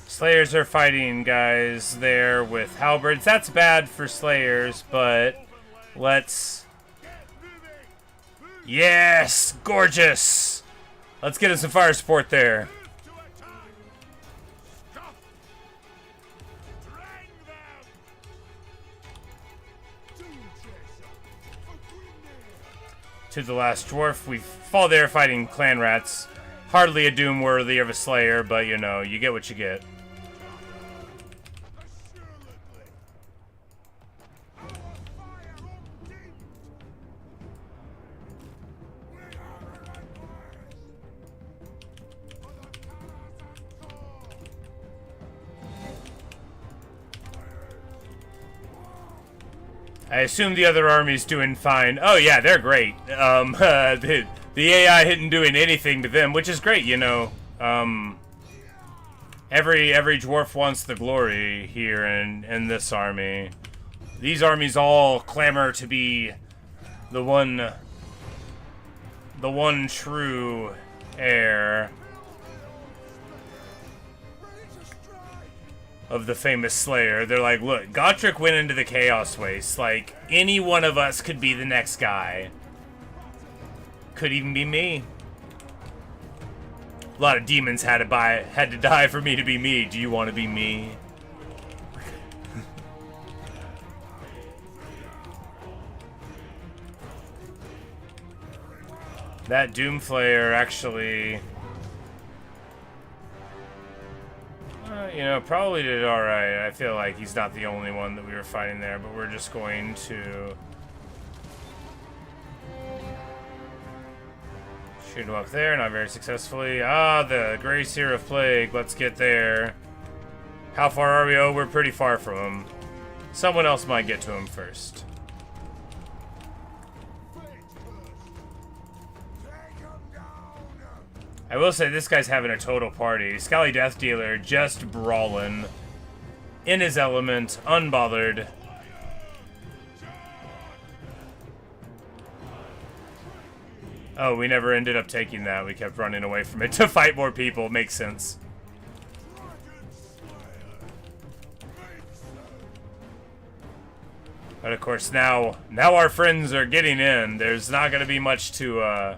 [SPEAKER 1] Slayers are fighting guys there with halberds. That's bad for Slayers, but let's... Yes! Gorgeous! Let's get in some fire support there. To the last dwarf. We fall there fighting clan rats. Hardly a doom worthy of a Slayer, but you know, you get what you get. I assume the other army's doing fine. Oh yeah, they're great. The AI isn't doing anything to them, which is great, you know. Every dwarf wants the glory here in this army. These armies all clamor to be the one true heir of the famous Slayer. They're like, look, Gotrek went into the Chaos Waste. Like, any one of us could be the next guy. Could even be me. A lot of demons had to die for me to be me. Do you want to be me? That Doomflayer actually, you know, probably did alright. I feel like he's not the only one that we were fighting there, but we're just going to shoot him up there, not very successfully. Ah, the Grey Seer of Plague. Let's get there. How far are we? Oh, we're pretty far from him. Someone else might get to him first. I will say this guy's having a total party. Scally Death Dealer just brawling. In his element, unbothered. Oh, we never ended up taking that. We kept running away from it to fight more people. Makes sense. But of course now our friends are getting in. There's not going to be much to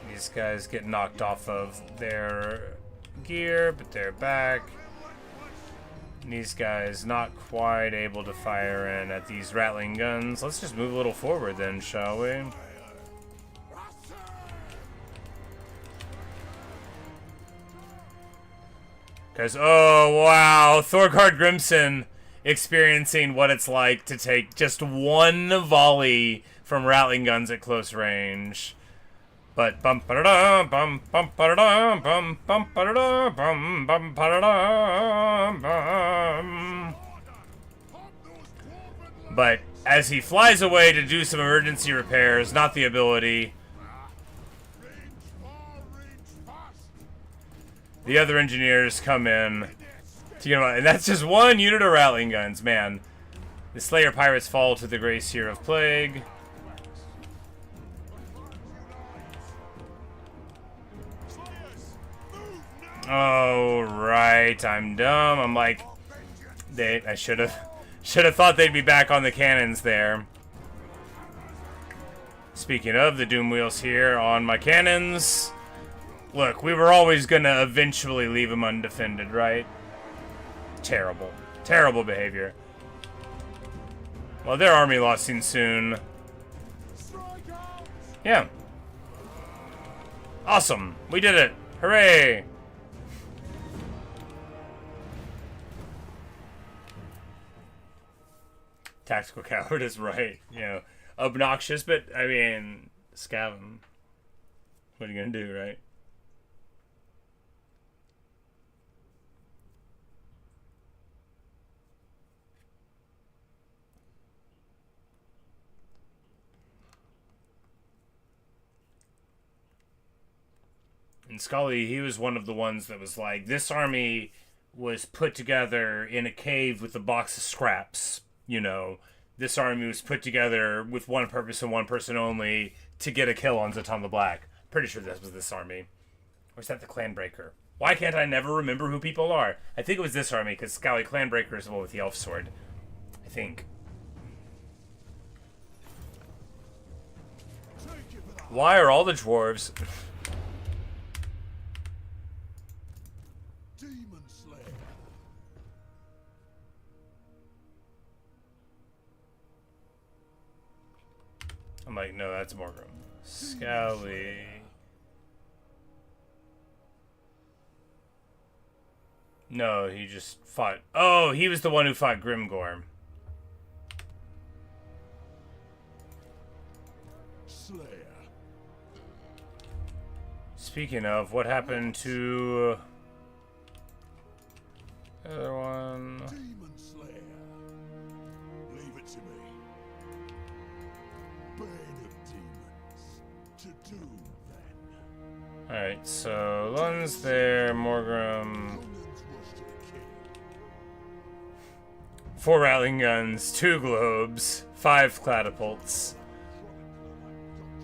[SPEAKER 1] these guys get knocked off of their gear, but they're back. And these guys not quite able to fire in at these rattling guns. Let's just move a little forward then, shall we? Because, oh wow, Thorgard Grimson experiencing what it's like to take just one volley from rattling guns at close range. But bum ba da bum bum ba da bum bum ba da bum bum ba da bum. But as he flies away to do some emergency repairs, not the ability, the other engineers come in to get him out. And that's just one unit of rattling guns, man. The Slayer pirates fall to the Grey Seer of Plague. Oh, right. I'm dumb. I'm like, I should have thought they'd be back on the cannons there. Speaking of the Doom Wheels here on my cannons. Look, we were always gonna eventually leave them undefended, right? Terrible. Terrible behavior. Well, their army losing soon. Yeah. Awesome. We did it. Hooray. Tactical coward is right. You know, obnoxious, but, I mean, Scavin. What are you gonna do, right? And Scully, he was one of the ones that was like, this army was put together in a cave with a box of scraps. You know, this army was put together with one purpose and one person only, to get a kill on Zatan the Black. Pretty sure that was this army. Or is that the Clanbreaker? Why can't I never remember who people are? I think it was this army, because Scally Clanbreaker is the one with the elf sword. I think. Why are all the dwarves... I'm like, no, that's Morgrim. Scally. No, he just fought... Oh, he was the one who fought Grimgor.
[SPEAKER 2] Slayer.
[SPEAKER 1] Speaking of, what happened to... the other one?
[SPEAKER 2] Demon Slayer.
[SPEAKER 1] so Lun's there, Morgrim. 4 rattling guns, 2 globes, 5 catapults.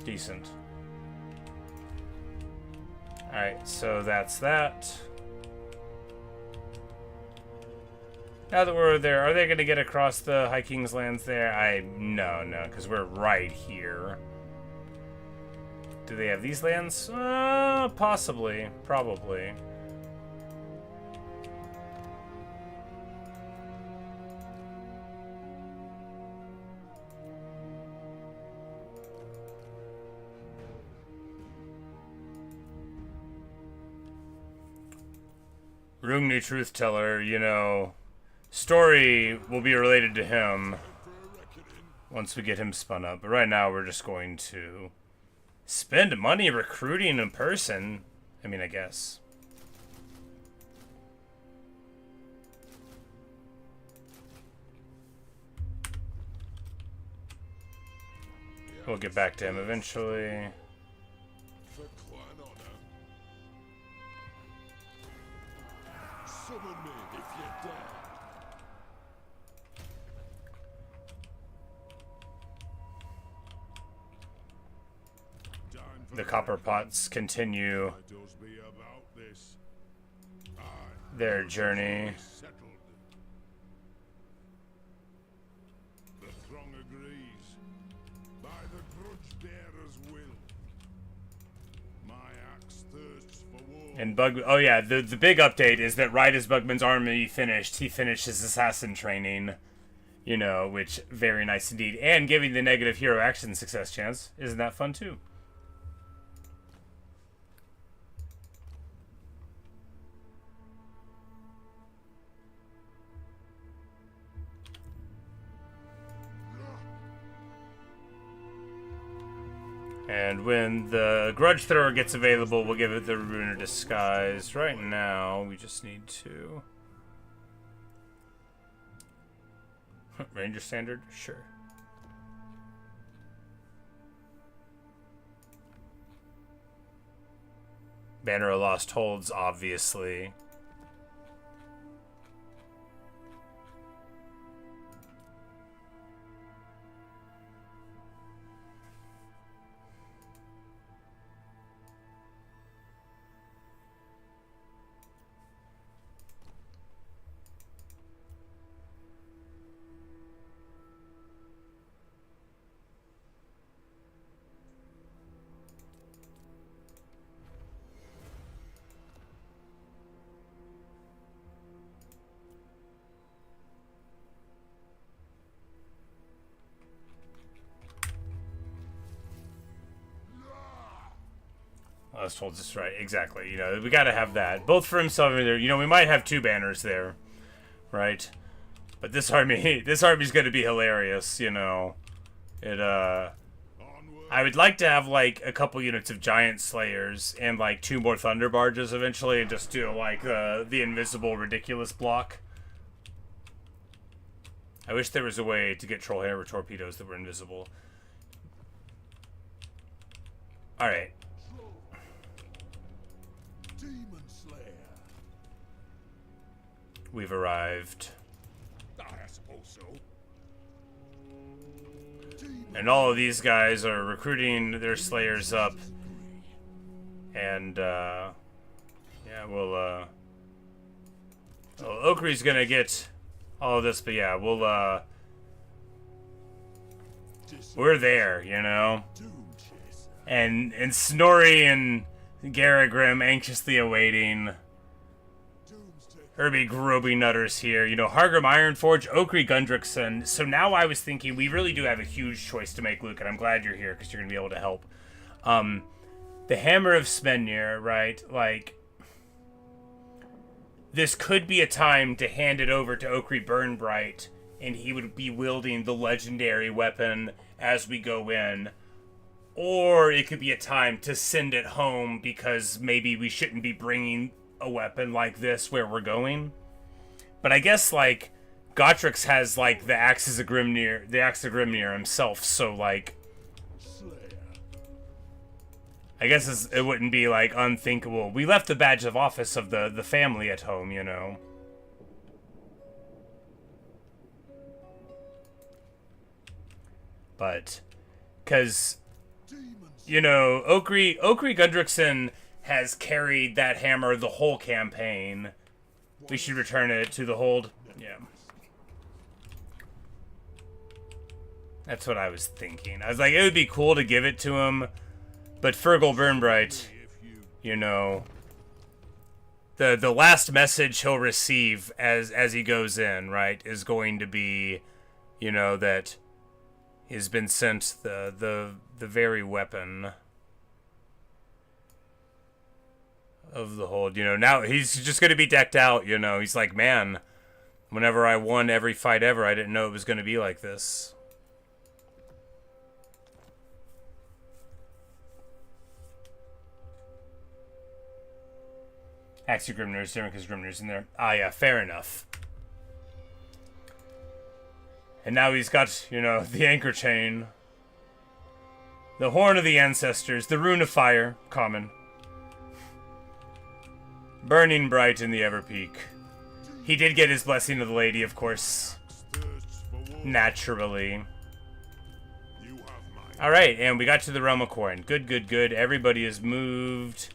[SPEAKER 1] Decent. Alright, so that's that. Now that we're there, are they going to get across the High King's lands there? No, because we're right here. Do they have these lands? Possibly. Probably. Rungni Truth Teller, you know, story will be related to him once we get him spun up. But right now we're just going to spend money recruiting in person. I mean, I guess. We'll get back to him eventually.
[SPEAKER 2] For clan honor. Summon me if you dare. Time for
[SPEAKER 1] The copper pots continue
[SPEAKER 2] Let us be about this. Aye,
[SPEAKER 1] their journey.
[SPEAKER 2] settled. The throng agrees. By the grudge bearer's will. My axe thirsts for war.
[SPEAKER 1] And oh yeah, the big update is that right as Bugman's army finished, he finished his assassin training. You know, which, very nice indeed. And giving the negative hero action success chance. Isn't that fun too? And when the Grudge Thrower gets available, we'll give it the Rune of Disguise. Right now, we just need to... Ranger Standard? Sure. Banner of Lost Holds, obviously. Lost Holds is right, exactly. You know, we gotta have that. Both for himself and there. You know, we might have 2 banners there. Right? But this army's gonna be hilarious, you know. I would like to have, like, a couple units of Giant Slayers and, like, 2 more Thunder Barges eventually and just do, like, the invisible ridiculous block. I wish there was a way to get Trollhammer torpedoes that were invisible. Alright.
[SPEAKER 2] Demon Slayer.
[SPEAKER 1] We've arrived.
[SPEAKER 2] I suppose so.
[SPEAKER 1] And all of these guys are recruiting their Slayers up. And, yeah, we'll, Okri's gonna get all of this, but yeah, we're there, you know? And Snorri and Garagrim anxiously awaiting. Herbie Groby Nutters here. You know, Hargrim Ironforge, Okri Gundrickson. So now I was thinking we really do have a huge choice to make, Luke, and I'm glad you're here because you're going to be able to help. The Hammer of Smenir, right? Like, this could be a time to hand it over to Okri Burnbright, and he would be wielding the legendary weapon as we go in. Or it could be a time to send it home because maybe we shouldn't be bringing a weapon like this where we're going. But I guess, like, Gotrek has, like, the Axe of Grimnir himself, so, like, I guess it wouldn't be, like, unthinkable. We left the badge of office of the family at home, you know. But, because, you know, Ogre Gudrikson has carried that hammer the whole campaign. We should return it to the hold. Yeah. That's what I was thinking. I was like, it would be cool to give it to him, but Fergal Burnbright, you know, the last message he'll receive as he goes in, right, is going to be, you know, that he's been sent the very weapon of the hold. You know, now he's just going to be decked out, you know. He's like, man, whenever I won every fight ever, I didn't know it was going to be like this. Axie Grimner's, Zermika's Grimner's in there. Ah, yeah, fair enough. And now he's got, you know, the anchor chain. The Horn of the Ancestors. The Rune of Fire. Common. Burning bright in the Everpeak. He did get his blessing of the lady, of course. Naturally. Alright, and we got to the Realm of Khorne. Good, good, good. Everybody is moved.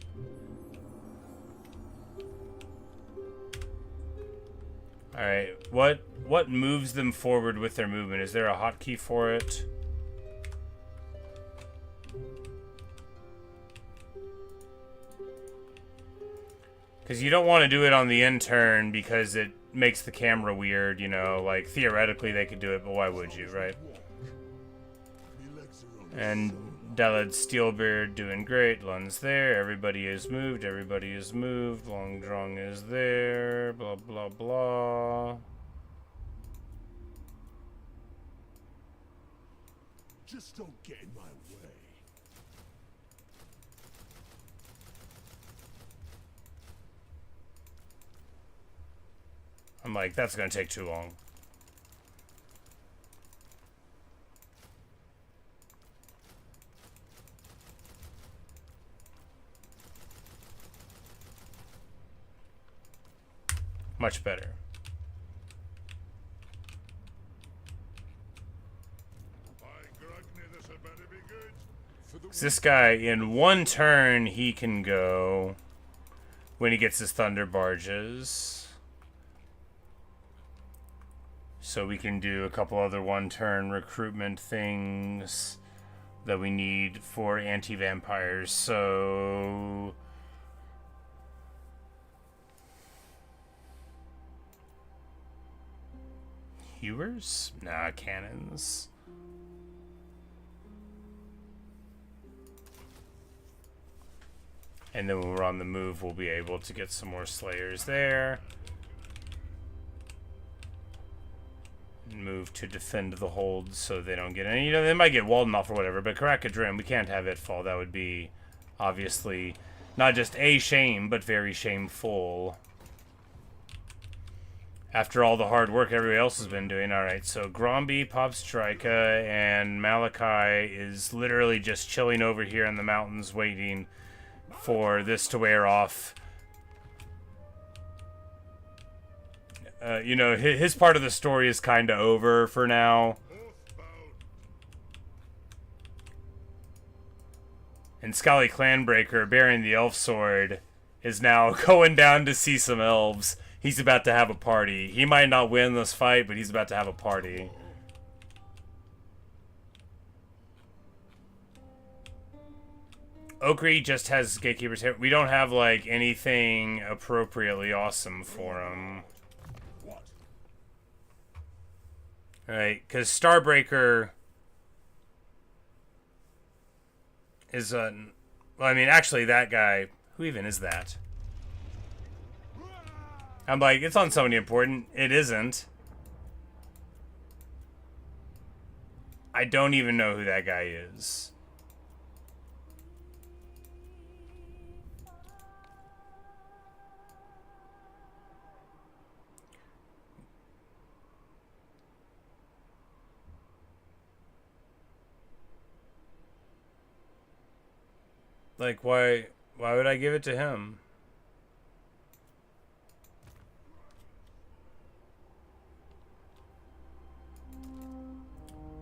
[SPEAKER 1] Alright, what moves them forward with their movement? Is there a hotkey for it? Because you don't want to do it on the end turn because it makes the camera weird, you know, like theoretically they could do it, but why would you, right? And Daled Steelbeard doing great. Lun's there. Everybody is moved. Everybody is moved. Long Drong is there. Blah, blah, blah.
[SPEAKER 2] Just don't get in my way.
[SPEAKER 1] I'm like, that's going to take too long. Much better. This guy, in one turn, he can go when he gets his thunder barges. So we can do a couple other one-turn recruitment things that we need for anti-vampires. So hewers? Nah, cannons. And then when we're on the move, we'll be able to get some more slayers there. Move to defend the hold so they don't get any. You know, they might get walled off or whatever, but Karakadrim, we can't have it fall. That would be obviously not just a shame, but very shameful. After all the hard work everybody else has been doing. Alright, so Gromby, Popstrika, and Malakai is literally just chilling over here in the mountains waiting for this to wear off. You know, his part of the story is kind of over for now. And Scully Clanbreaker, bearing the elf sword, is now going down to see some elves. He's about to have a party. He might not win this fight, but he's about to have a party. Ogre just has Gatekeeper's hair. We don't have, like, anything appropriately awesome for him. Right, because Starbreaker is well, I mean, actually, that guy, who even is that? I'm like, it's on somebody important. It isn't. I don't even know who that guy is. Like, why would I give it to him?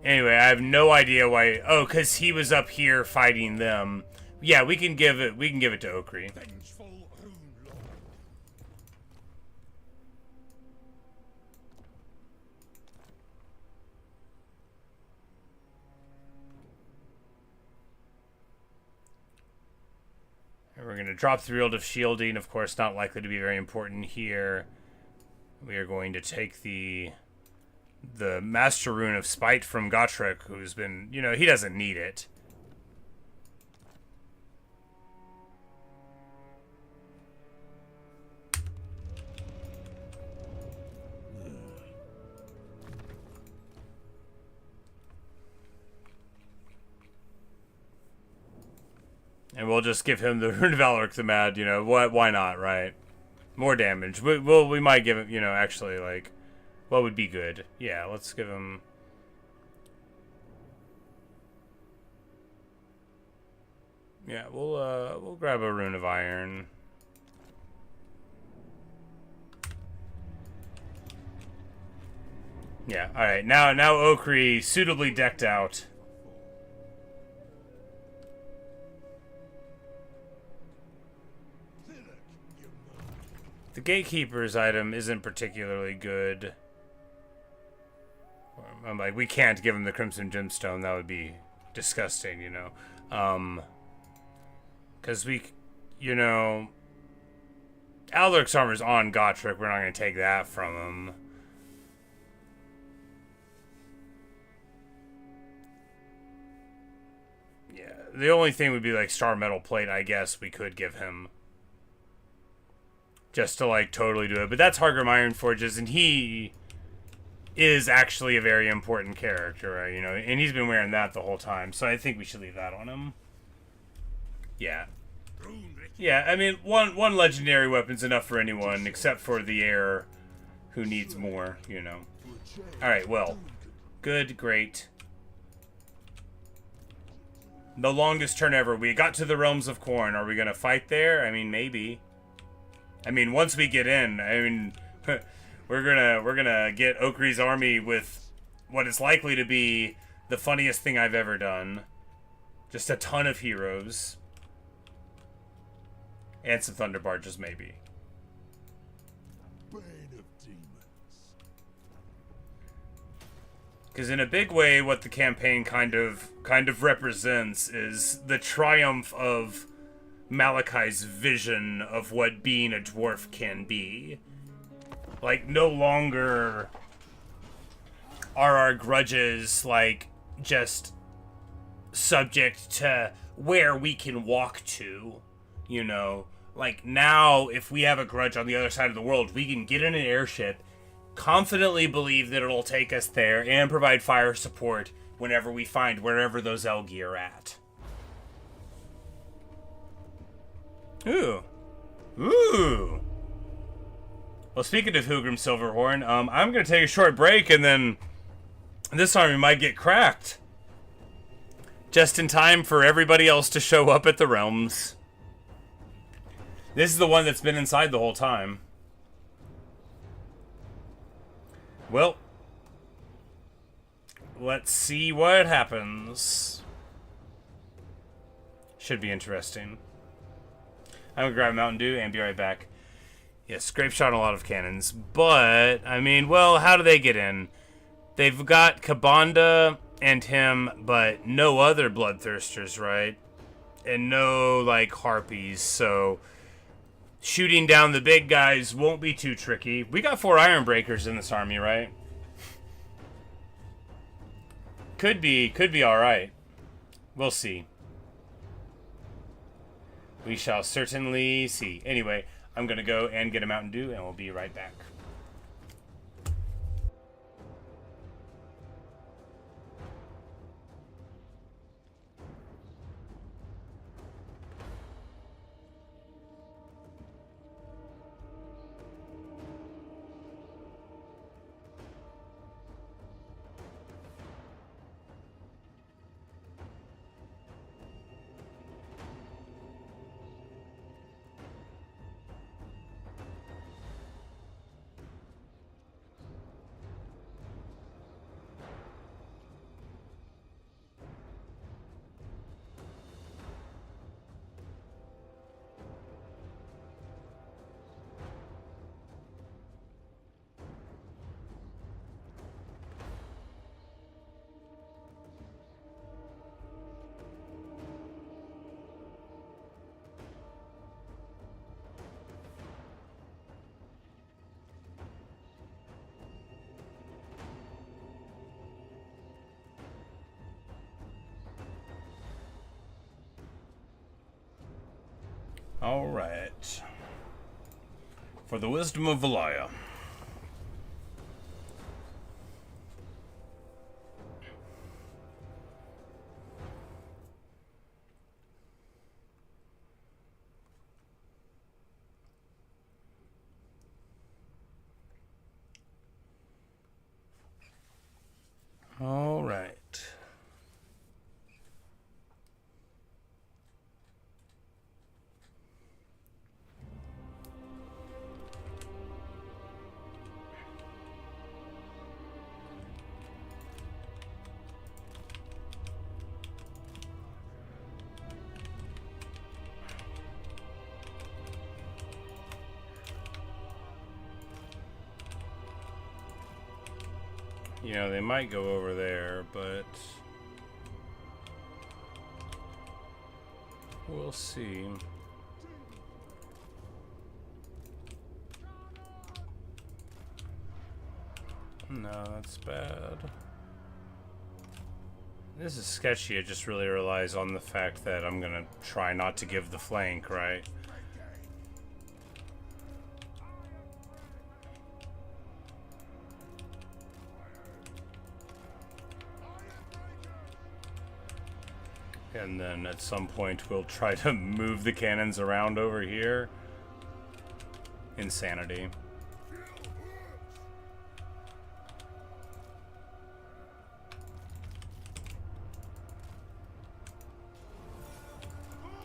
[SPEAKER 1] Anyway, I have no idea why. Oh, because he was up here fighting them. Yeah, we can give it to Okri.
[SPEAKER 2] Vengeful Rune Lord.
[SPEAKER 1] And we're going to drop the Field of Shielding. Of course, not likely to be very important here. We are going to take the Master Rune of Spite from Gotrek, who's been, you know, he doesn't need it. And we'll just give him the Rune of Alaric the Mad, you know, why not, right? More damage. We might give him, you know, actually, like, what would be good? Yeah, let's give him... Yeah, we'll grab a Rune of Iron. Yeah, alright, now Okri suitably decked out. The Gatekeeper's item isn't particularly good. I'm like, we can't give him the Crimson Gemstone. That would be disgusting, you know. Because we, you know... Alaric's armor's on Gotrek. We're not going to take that from him. Yeah, the only thing would be, like, Star Metal Plate, I guess, we could give him. Just to, like, totally do it. But that's Hargrim Ironforges, and he is actually a very important character, right? You know, and he's been wearing that the whole time, so I think we should leave that on him. Yeah. Yeah, I mean, one legendary weapon's enough for anyone, except for the heir who needs more, you know. Alright, well. Good, great. The longest turn ever. We got to the Realms of Khorne. Are we gonna fight there? I mean, maybe. I mean, once we get in, I mean, we're gonna get Okri's army with what is likely to be the funniest thing I've ever done. Just a ton of heroes. And some Thunder Barges, maybe.
[SPEAKER 2] Bane of demons.
[SPEAKER 1] Because in a big way, what the campaign kind of represents is the triumph of Malakai's vision of what being a dwarf can be. Like, no longer are our grudges, like, just subject to where we can walk to, you know? Like, now, if we have a grudge on the other side of the world, we can get in an airship, confidently believe that it'll take us there, and provide fire support whenever we find wherever those Elgi are at. Ooh. Ooh. Well, speaking of Hugrim Silverhorn, I'm going to take a short break, and then this army might get cracked. Just in time for everybody else to show up at the Realms. This is the one that's been inside the whole time. Well, let's see what happens. Should be interesting. I'm gonna grab a Mountain Dew and be right back. Yes, Scrape shot a lot of cannons, but, I mean, well, how do they get in? They've got Kabanda and him, but no other Bloodthirsters, right? And no, like, Harpies, so shooting down the big guys won't be too tricky. We got 4 Ironbreakers in this army, right? Could be alright. We'll see. We shall certainly see. Anyway, I'm going to go and get a Mountain Dew, and we'll be right back. Alright. For the wisdom of Valaya. All right. You know, they might go over there, but we'll see. No, that's bad. This is sketchy. It just really relies on the fact that I'm gonna try not to give the flank, right? And then at some point we'll try to move the cannons around over here. Insanity.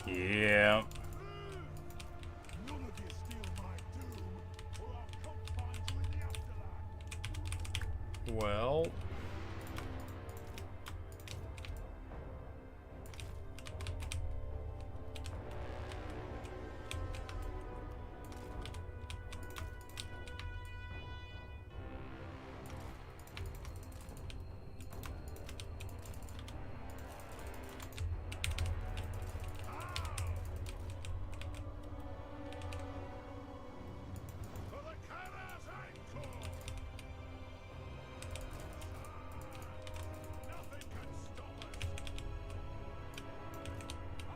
[SPEAKER 1] Yeah.
[SPEAKER 2] None of you steal my doom, or I'll come find you in the afterlife.
[SPEAKER 1] Well.
[SPEAKER 2] For the cannon's ankle! Nothing can stop us!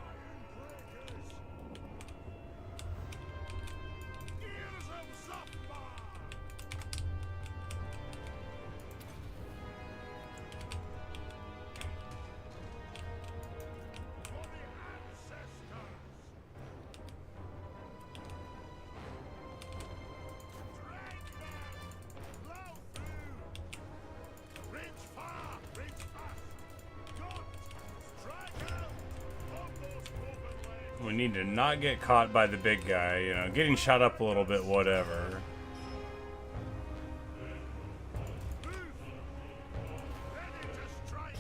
[SPEAKER 2] Iron breakers! Gears of Zopbar! For the ancestors! Drag them! Blow through! Reach far! Reach fast! Gun! Strike out! On those broken legs!
[SPEAKER 1] We need to not get caught by the big guy, you know, getting shot up a little bit, whatever.
[SPEAKER 2] Move! Ready to strike!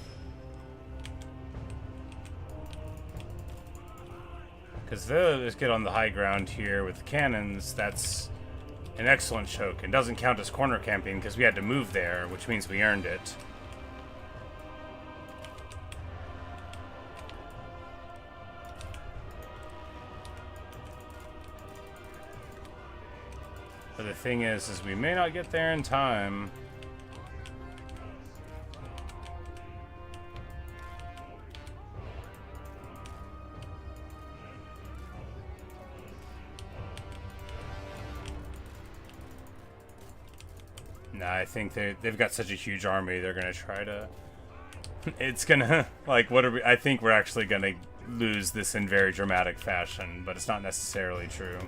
[SPEAKER 1] Because they'll just get on the high ground here with the cannons. That's an excellent choke. It doesn't count as corner camping because we had to move there, which means we earned it. But the thing is we may not get there in time. Nah, I think they've got such a huge army, they're gonna try to... It's gonna... Like, what are we... I think we're actually gonna lose this in very dramatic fashion, but it's not necessarily true.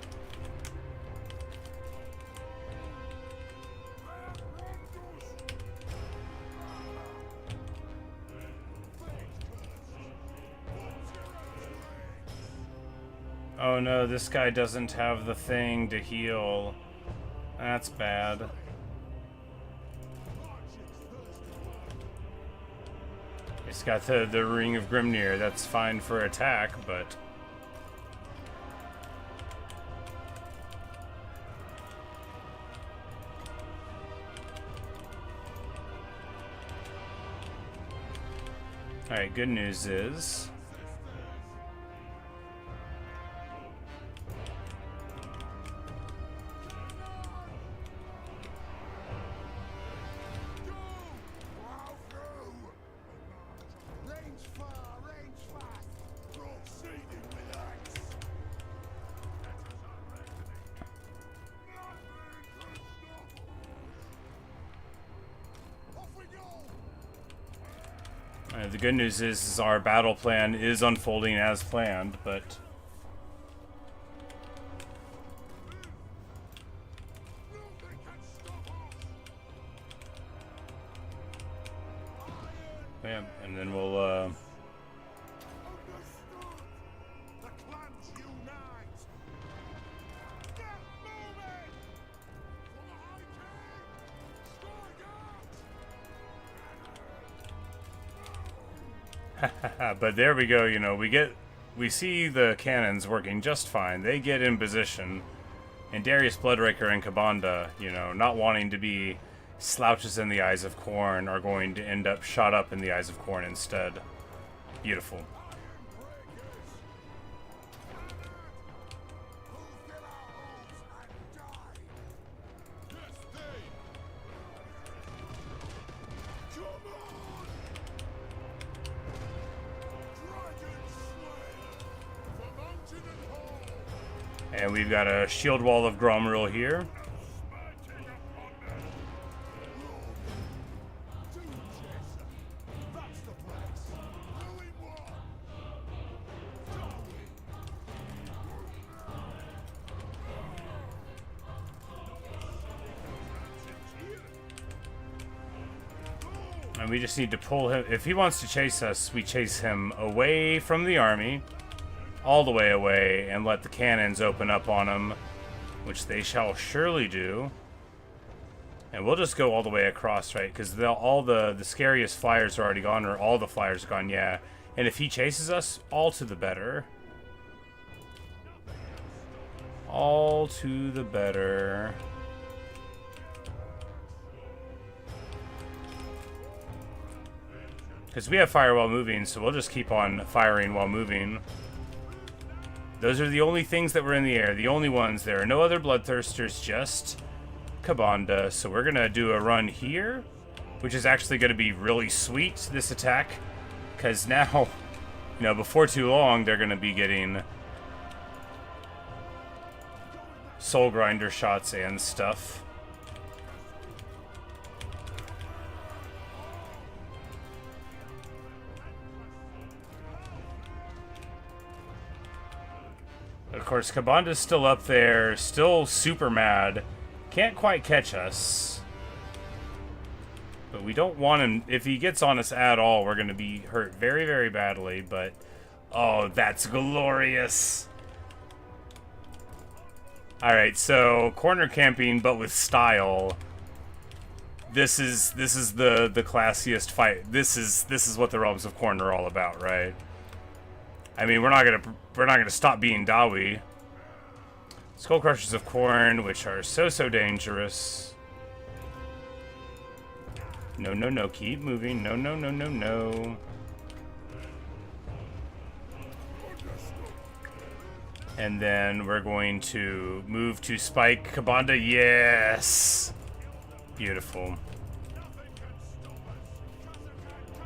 [SPEAKER 1] Oh no, this guy doesn't have the thing to heal. That's bad. He's got the Ring of Grimnir. That's fine for attack, but... Alright, good news is... The good news is our battle plan is unfolding as planned, but... Yeah, and then we'll,
[SPEAKER 2] Understood. The clans unite. Get moving. For the High King. Strike out.
[SPEAKER 1] but there we go, you know, we see the cannons working just fine. They get in position, and Darius Bloodraker and Kabanda, you know, not wanting to be slouches in the eyes of Khorne, are going to end up shot up in the eyes of Khorne instead. Beautiful. And we've got a shield wall of Gromrul here. And we just need to pull him. If he wants to chase us, we chase him away from the army, all the way away, and let the cannons open up on him, which they shall surely do. And we'll just go all the way across, right? Because all the scariest flyers are already gone, or all the flyers are gone, yeah. And if he chases us, all to the better. All to the better. Because we have fire while moving, so we'll just keep on firing while moving. Those are the only things that were in the air. The only ones. There are no other bloodthirsters, just Kabanda. So we're going to do a run here, which is actually going to be really sweet, this attack. Because now, you know, before too long, they're going to be getting soul grinder shots and stuff. Of course, Kabanda's still up there, still super mad. Can't quite catch us. But we don't want him... If he gets on us at all, we're going to be hurt very, very badly. But, oh, that's glorious. Alright, so corner camping, but with style. This is the classiest fight. This is what the Realms of Khorne are all about, right? I mean, we're not gonna stop being Dawi. Skull Crushers of Khorne, which are so dangerous. No, no, no, keep moving. No, no, no, no, no. And then we're going to move to spike Kabanda. Yes! Beautiful.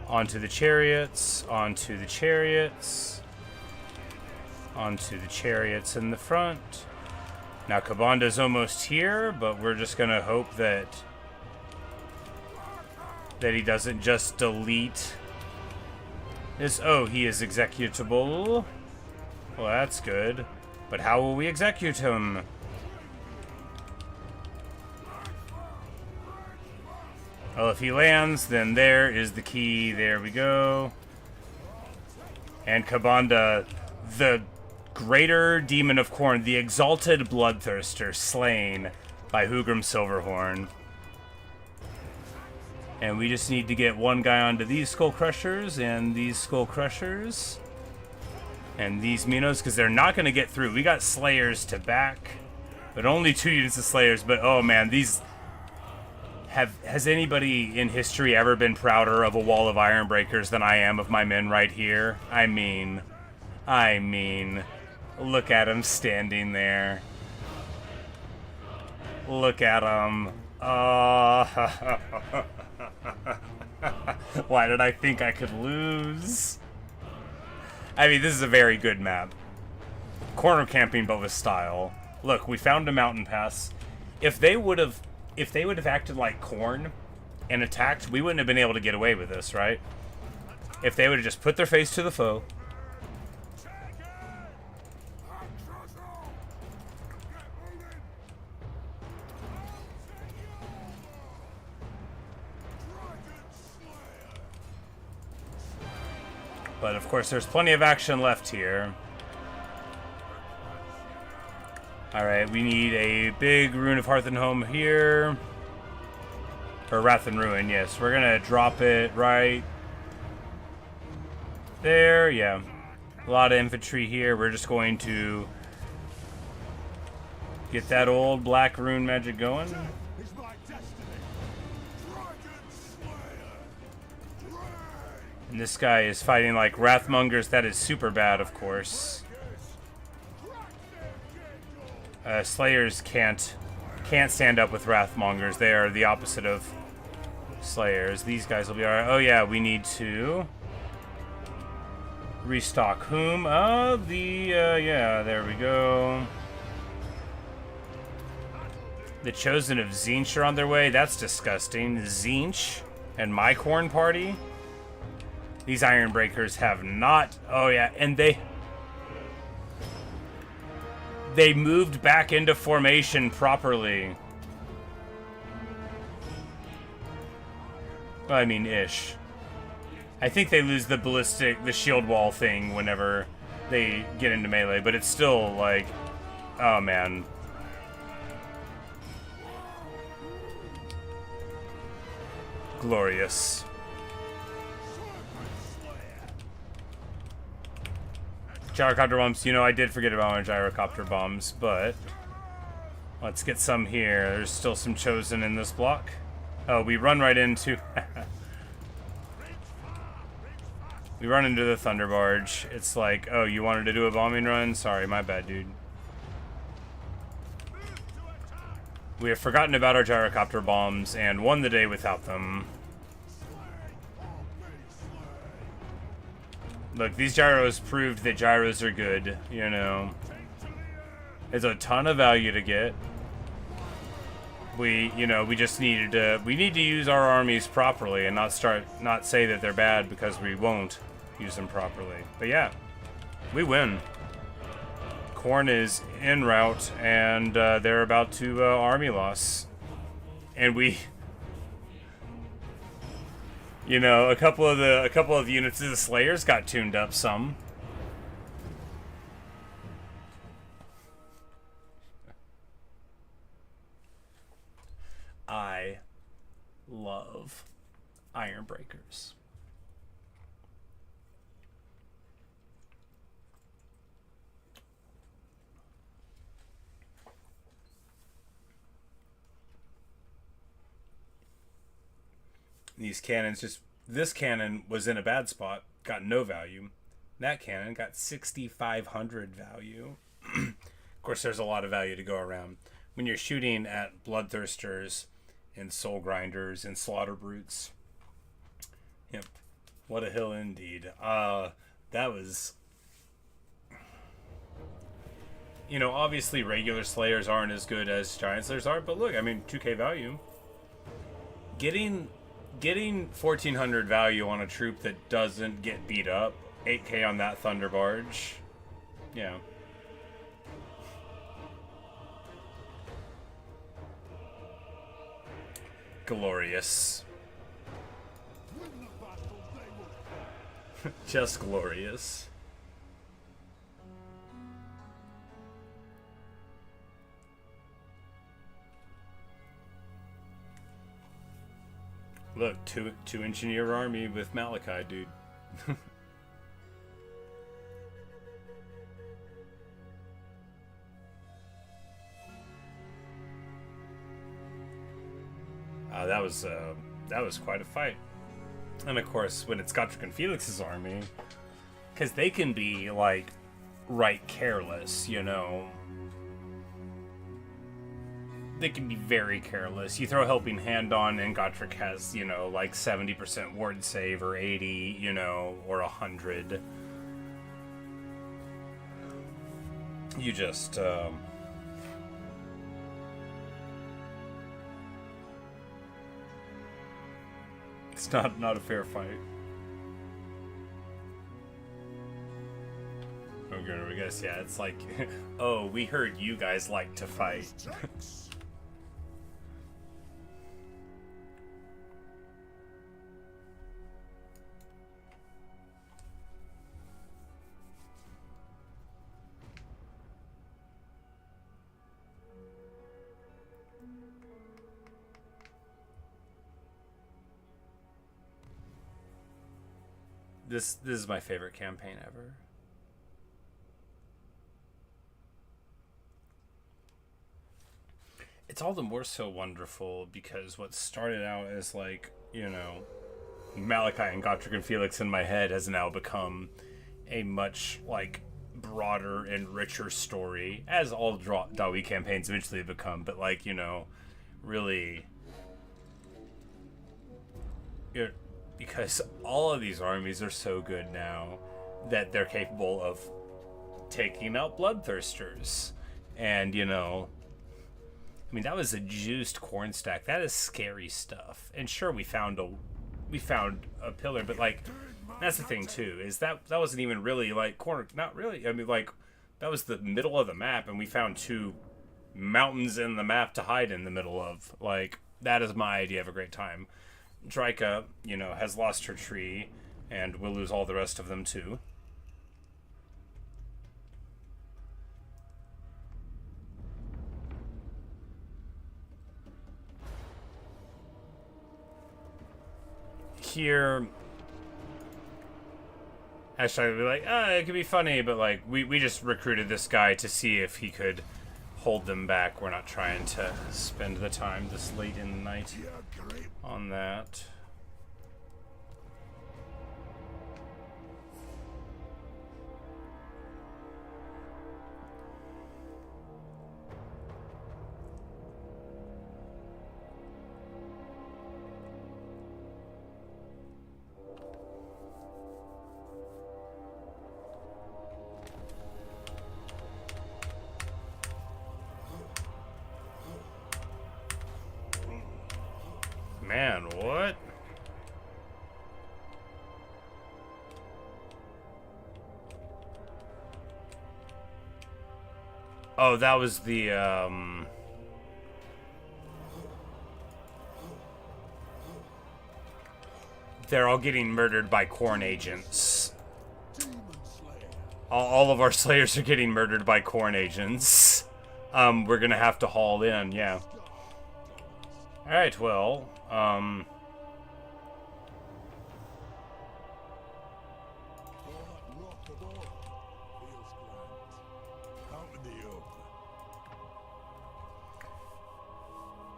[SPEAKER 1] Onto the chariots, onto the chariots. Onto the chariots in the front. Now Kabanda's almost here, but we're just gonna hope that he doesn't just delete this. Oh, he is executable. Well, that's good. But how will we execute him? Well, if he lands, then there is the key. There we go. And Kabanda, the greater demon of Khorne, the exalted bloodthirster, slain by Hugrim Silverhorn. And we just need to get one guy onto these Skull Crushers and these Skull Crushers. And these Minos, because they're not going to get through. We got Slayers to back, but only 2 units of Slayers. But oh man, these... Has anybody in history ever been prouder of a wall of Iron Breakers than I am of my men right here? I mean... Look at him standing there. Look at him. Why did I think I could lose? I mean, this is a very good map. Corner camping, but with style. Look, we found a mountain pass. If they would have acted like Khorne and attacked, we wouldn't have been able to get away with this, right? If they would have just put their face to the foe. But of course, there's plenty of action left here. Alright, we need a big Rune of Hearth and Home here. Or Wrath and Ruin, yes. We're gonna drop it right there, yeah. A lot of infantry here. We're just going to get that old black rune magic going.
[SPEAKER 2] Is my destiny. Dragon Slayer.
[SPEAKER 1] And this guy is fighting like Wrathmongers. That is super bad, of course. Slayers can't stand up with Wrathmongers. They are the opposite of Slayers. These guys will be alright. Oh yeah, we need to restock whom? Yeah, there we go. The Chosen of Tzeentch are on their way. That's disgusting. Tzeentch and my Khorne party. These Ironbreakers have not... Oh yeah, and they moved back into formation properly. Well, I mean, ish. I think they lose the shield wall thing whenever they get into melee, but it's still like, oh man. Glorious. Gyrocopter bombs. You know, I did forget about my gyrocopter bombs, but let's get some here. There's still some Chosen in this block. Oh, we run right into... we run into the Thunder Barge. It's like, oh, you wanted to do a bombing run? Sorry, my bad, dude. We have forgotten about our gyrocopter bombs and won the day without them. Look, these gyros proved that gyros are good, you know. There's a ton of value to get. We just needed to, we need to use our armies properly and not say that they're bad because we won't use them properly. But yeah, we win. Khorne is en route and they're about to army loss. And we... You know, a couple of the units of the Slayers got tuned up some. I love Ironbreakers. These cannons just... This cannon was in a bad spot, got no value. That cannon got 6,500 value. Of course, there's a lot of value to go around. When you're shooting at Bloodthirsters and Soul Grinders and Slaughter Brutes. Yep. What a hill indeed. That was... You know, obviously regular Slayers aren't as good as Giant Slayers are, but look, I mean, 2k value. Getting 1,400 value on a troop that doesn't get beat up, 8k on that Thunder Barge. Yeah. Glorious. Just glorious. Look, two engineer army with Malakai, dude. That was quite a fight. And of course, when it's Gotrek and Felix's army, because they can be like right careless, you know. They can be very careless. You throw a helping hand on and Gotrek has, you know, like 70% ward save or 80, you know, or 100. You just, it's not a fair fight. guess, yeah, it's like, oh, we heard you guys like to fight.
[SPEAKER 2] Takes.
[SPEAKER 1] This is my favorite campaign ever. It's all the more so wonderful because what started out as like, you know, Malakai and Gotrek and Felix in my head has now become a much like broader and richer story, as all Dawi campaigns eventually become, but like, you know, really because all of these armies are so good now that they're capable of taking out bloodthirsters. And, you know, I mean, that was a juiced corn stack. That is scary stuff. And sure, we found a pillar, but like, that's the thing too, is that wasn't even really like corner. Not really. I mean, like, that was the middle of the map, and we found 2 mountains in the map to hide in the middle of. Like, that is my idea of a great time. Draika, you know, has lost her tree, and we'll lose all the rest of them too. Here, actually, I'd be like, it could be funny, but like, we just recruited this guy to see if he could hold them back. We're not trying to spend the time this late in the night on that. Man, what? Oh, that was the, they're all getting murdered by Khorne agents. All of our slayers are getting murdered by Khorne agents. We're gonna have to haul in, yeah. Alright, well,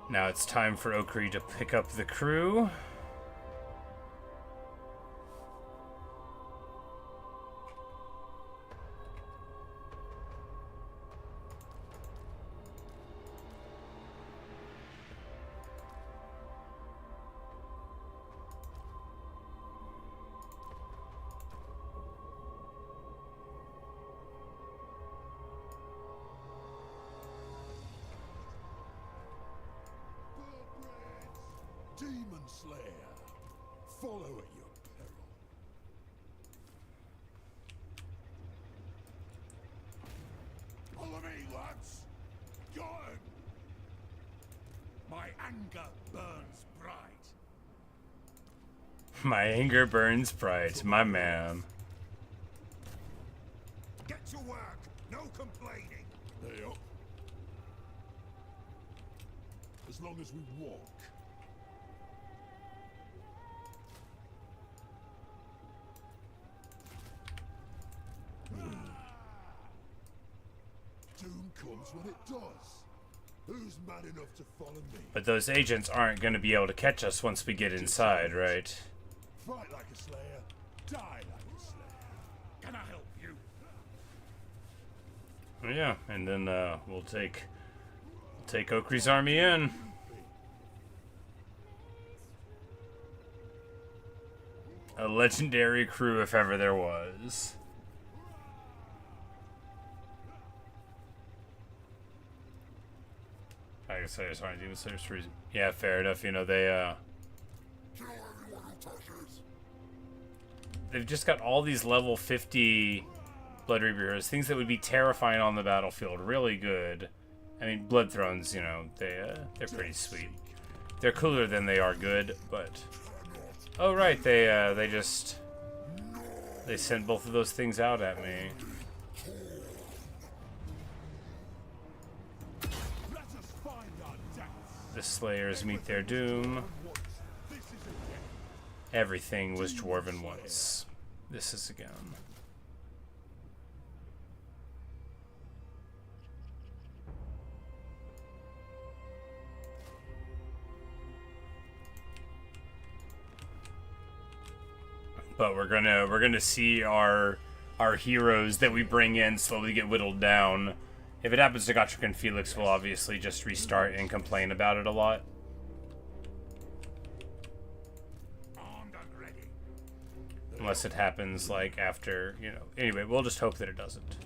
[SPEAKER 1] now it's time for Ogre to pick up the crew.
[SPEAKER 2] Demon Slayer, follow at your peril. Follow me, lads. Go on. My anger burns bright.
[SPEAKER 1] My anger burns bright, my man.
[SPEAKER 2] Get to work. No complaining. They up. As long as we walk. Doom comes when it does. Who's mad enough to follow me?
[SPEAKER 1] But those agents aren't going to be able to catch us once we get inside, right?
[SPEAKER 2] Fight like a slayer, die like a slayer. Can I help you?
[SPEAKER 1] Yeah, and then we'll take Ogre's army in. A legendary crew if ever there was. I guess I just wanted Demon Slayers for reason. Yeah, fair enough. You know, they've just got all these level 50 Blood Reaper heroes, things that would be terrifying on the battlefield, really good. I mean, Blood Thrones, you know, they're pretty sweet. They're cooler than they are good, but oh right, they sent both of those things out at me. The Slayers meet their doom. Everything was dwarven once. This is again. But we're gonna see our heroes that we bring in slowly get whittled down. If it happens to Gotrek and Felix, we'll obviously just restart and complain about it a lot. Unless it happens, like, after, you know... Anyway, we'll just hope that it doesn't.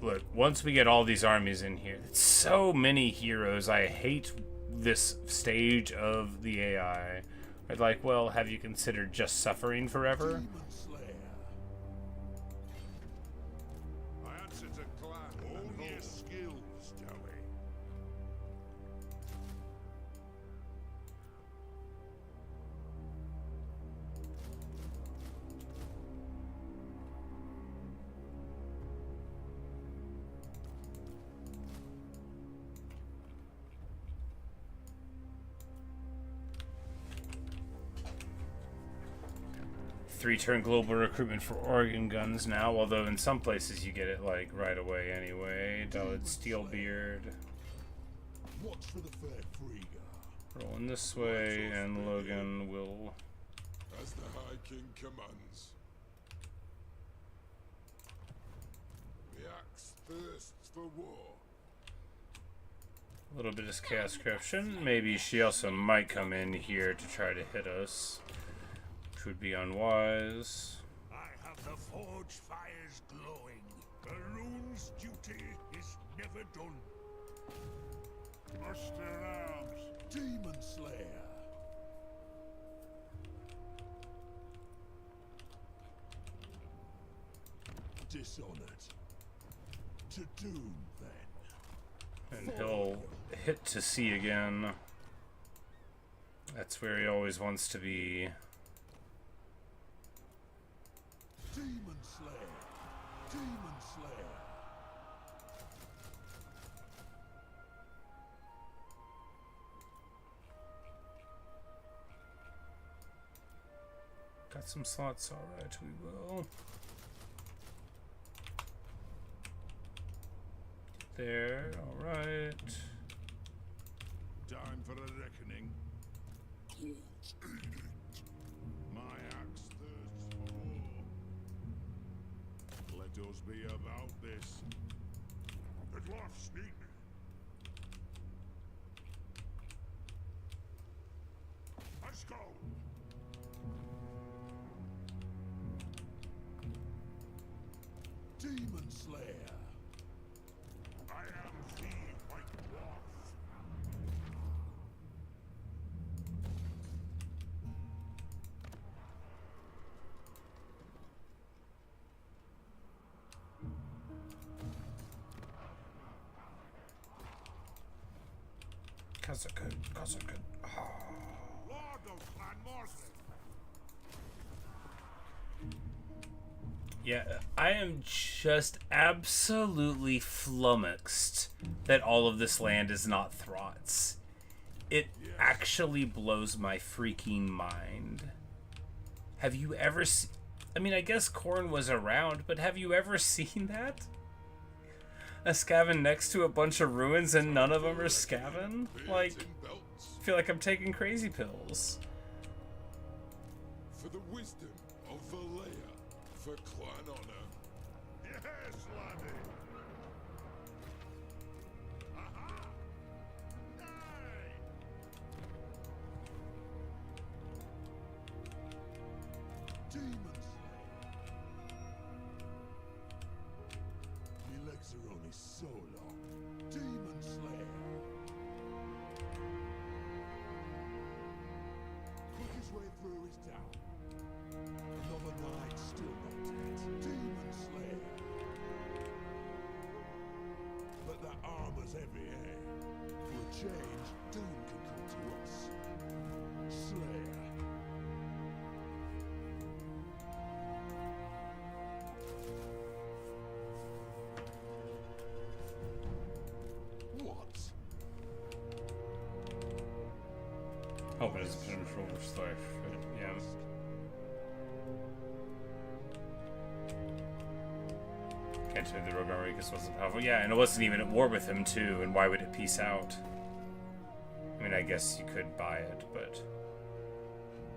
[SPEAKER 1] Look, once we get all these armies in here... It's so many heroes. I hate this stage of the AI. I'd like, well, have you considered just suffering forever? Three-turn global recruitment for organ guns now, although in some places you get it like right away anyway. Dullard Steelbeard. Rolling this way, and Logan will.
[SPEAKER 2] As the High King commands. The axe thirsts for war.
[SPEAKER 1] A little bit of chaos corruption. Maybe she also might come in here to try to hit us. Would be unwise.
[SPEAKER 2] I have the forge fires glowing. The rune's duty is never done. Muster arms, Demon Slayer. Dishonored. To doom, then.
[SPEAKER 1] And he'll hit to sea again. That's where he always wants to be.
[SPEAKER 2] Demon Slayer! Demon Slayer!
[SPEAKER 1] Got some slots, alright, we will. There, alright.
[SPEAKER 2] Time for a reckoning. My axe thirsts for war. Let us be about this. The dwarfs need me. Let's go. Demon Slayer. I am the White Dwarf.
[SPEAKER 1] Kazakh.
[SPEAKER 2] Lord of Clan Morsley.
[SPEAKER 1] Yeah, I am just absolutely flummoxed that all of this land is not Throts. It actually blows my freaking mind. Have you ever seen... I mean, I guess Khorne was around, but have you ever seen that? A Skaven next to a bunch of ruins and none of them are Skaven? Like, I feel like I'm taking crazy pills.
[SPEAKER 2] For the wisdom of Valea, for clan honor. Yes, laddie. Aha! Aye! Demon Slayer. My legs are only so long. Demon Slayer. Quickest way through is down. Another knight still not dead. Demon
[SPEAKER 1] Hope it is potential for life. Yeah. Can't say the Rogue Army because it wasn't powerful. Yeah, and it wasn't even at war with him too. And why would it peace out? I mean, I guess you could buy it, but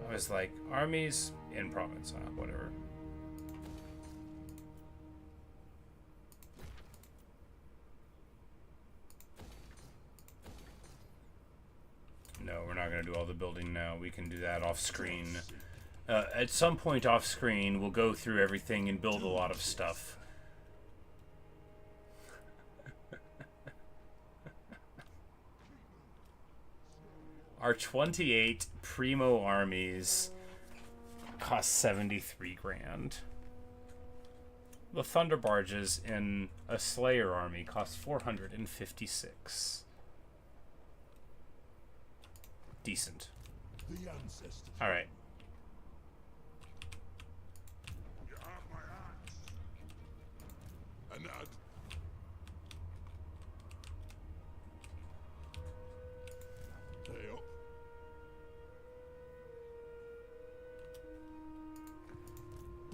[SPEAKER 1] I was like, armies in province, whatever. No, we're not going to do all the building now. We can do that off screen. At some point off screen, we'll go through everything and build a lot of stuff. Our 28 primo armies cost 73 grand. The Thunder Barges in a Slayer army cost 456. Decent. All right.
[SPEAKER 2] You have my axe. And that. Stay up.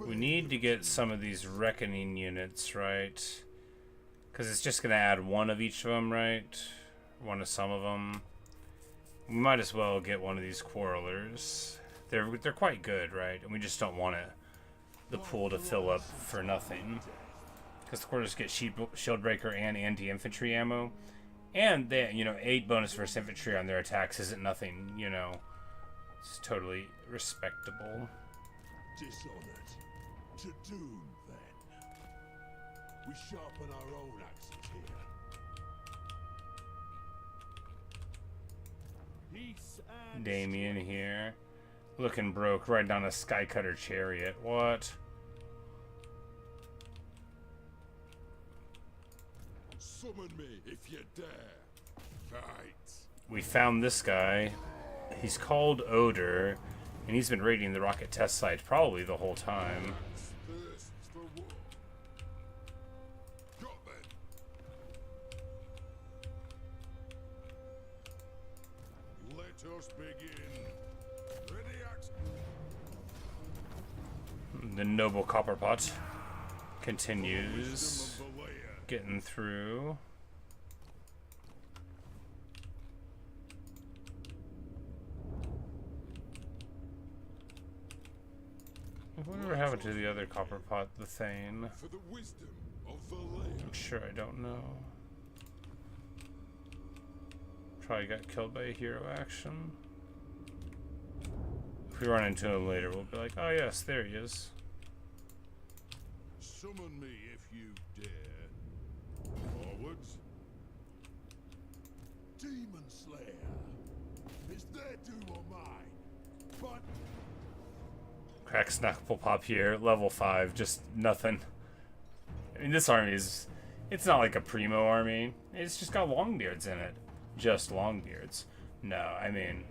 [SPEAKER 1] We need to get some of these reckoning units, right? Because it's just going to add one of each of them, right? One of some of them. We might as well get one of these quarrelers. They're quite good, right? And we just don't want the pool to fill up for nothing. Because the quarrelers get shieldbreaker and anti-infantry ammo. And they, 8 bonus versus infantry on their attacks isn't nothing, It's totally respectable.
[SPEAKER 2] Dishonored. To doom, then. We sharpen our own axes here. Peace and
[SPEAKER 1] Damien here. Looking broke, riding on a Skycutter chariot. What?
[SPEAKER 2] summon me if you dare. Fight.
[SPEAKER 1] We found this guy. He's called Ogre, and he's been raiding the rocket test site probably the whole time.
[SPEAKER 2] Thirsts for war. Got then. Let us begin. Ready, axe.
[SPEAKER 1] The noble Copperpot continues getting through. Whatever happened to the other Copperpot, the Thane?
[SPEAKER 2] For the wisdom of Valea.
[SPEAKER 1] I'm sure I don't know. Probably got killed by a hero action. If we run into him later, we'll be like, oh yes, there he is.
[SPEAKER 2] Summon me if you dare. Forwards. Demon Slayer. Is their doom or mine? But
[SPEAKER 1] Crack Snackle Pop here, level 5, just nothing. I mean, this army is, it's not like a primo army. It's just got longbeards in it. Just longbeards. No, I mean,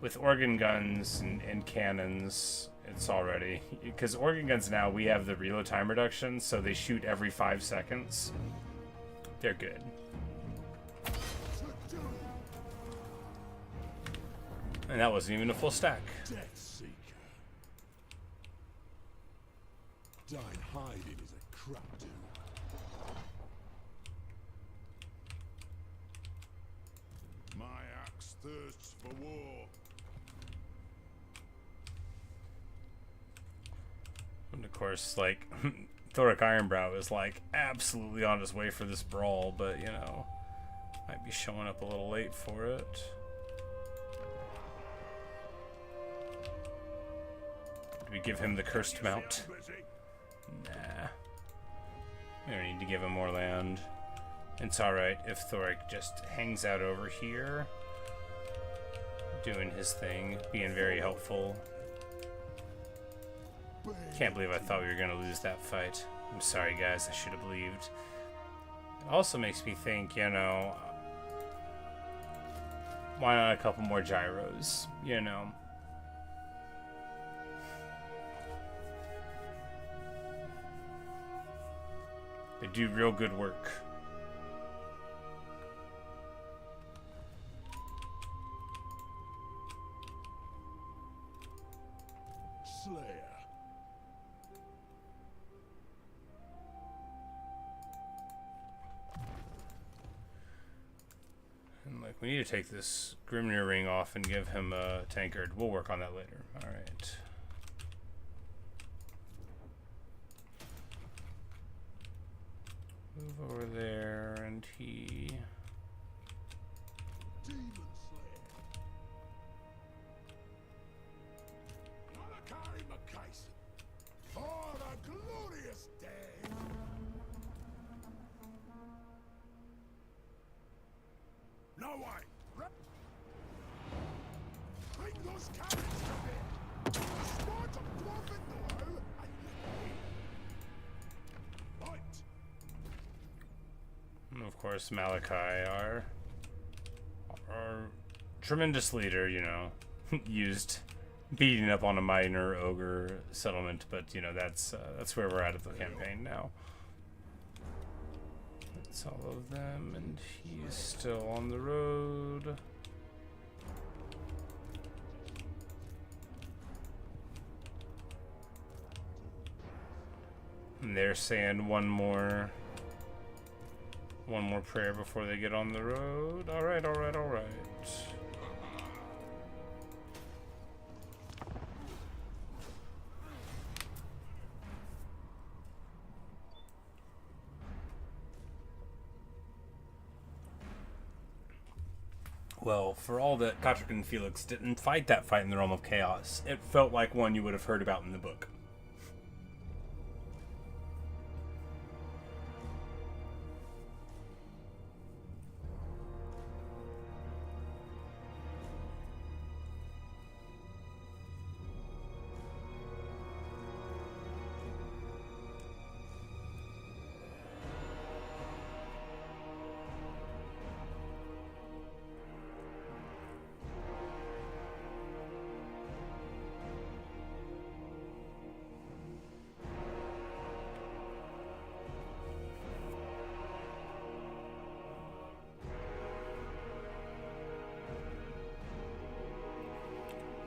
[SPEAKER 1] with organ guns and cannons, it's already, because organ guns now, we have the reload time reduction, so they shoot every 5 seconds. They're good. And that wasn't even a full stack.
[SPEAKER 2] Death Seeker. Dine hiding is a crap do. My axe thirsts for war.
[SPEAKER 1] And of course, like, Thoric Ironbrow is, like, absolutely on his way for this brawl, but, you know, might be showing up a little late for it. Do we give him the cursed mount? Nah. We don't need to give him more land. It's alright if Thoric just hangs out over here, doing his thing, being very helpful. Can't believe I thought we were going to lose that fight. I'm sorry, guys. I should have believed. It also makes me think, you know, why not a couple more gyros, you know? They do real good work.
[SPEAKER 2] Slayer.
[SPEAKER 1] And like, we need to take this Grimnir ring off and give him a tankard. We'll work on that later. All right. Move over there, and he.
[SPEAKER 2] Demon Slayer. Malakai Macaison. For a glorious day. No way. Bring those cannons to bear. Start a dwarven duel. Right.
[SPEAKER 1] And of course, Malakai, our tremendous leader, you know, used beating up on a minor ogre settlement, but you know that's where we're at the campaign now. That's all of them, and he's still on the road. And they're saying one more prayer before they get on the road. All right, all right, all right. Well, for all that Gotrek and Felix didn't fight that fight in the Realm of Chaos, it felt like one you would have heard about in the book.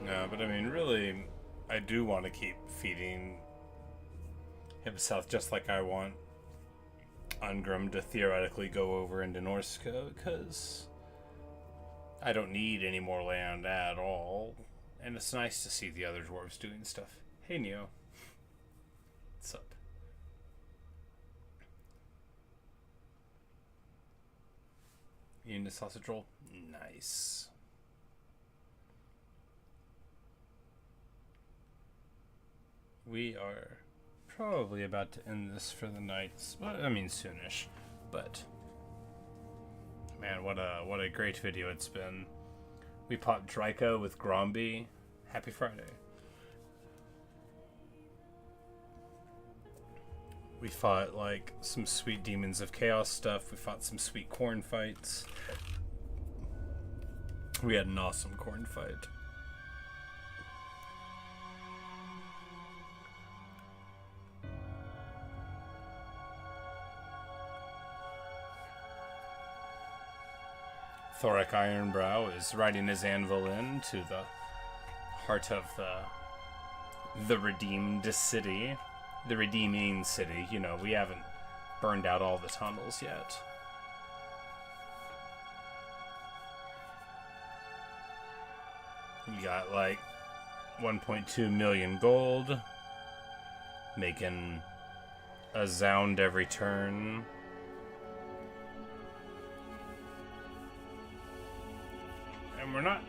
[SPEAKER 1] No, but I mean, really, I do want to keep feeding him south, just like I want Ungrim to theoretically go over into Norska, because I don't need any more land at all, and it's nice to see the other dwarves doing stuff. Hey, Neo. What's up? You eating a sausage roll? Nice. We are probably about to end this for the night. Well, I mean, soonish. But man, what a great video it's been. We popped Draco with Gromby. Happy Friday. We fought like some sweet Demons of Chaos stuff. We fought some sweet Khorne fights. We had an awesome Khorne fight. Thorek Ironbrow is riding his anvil into the heart of the redeemed city. The redeeming city. You know, we haven't burned out all the tunnels yet. You got like 1.2 million gold. Making a sound every turn. And we're not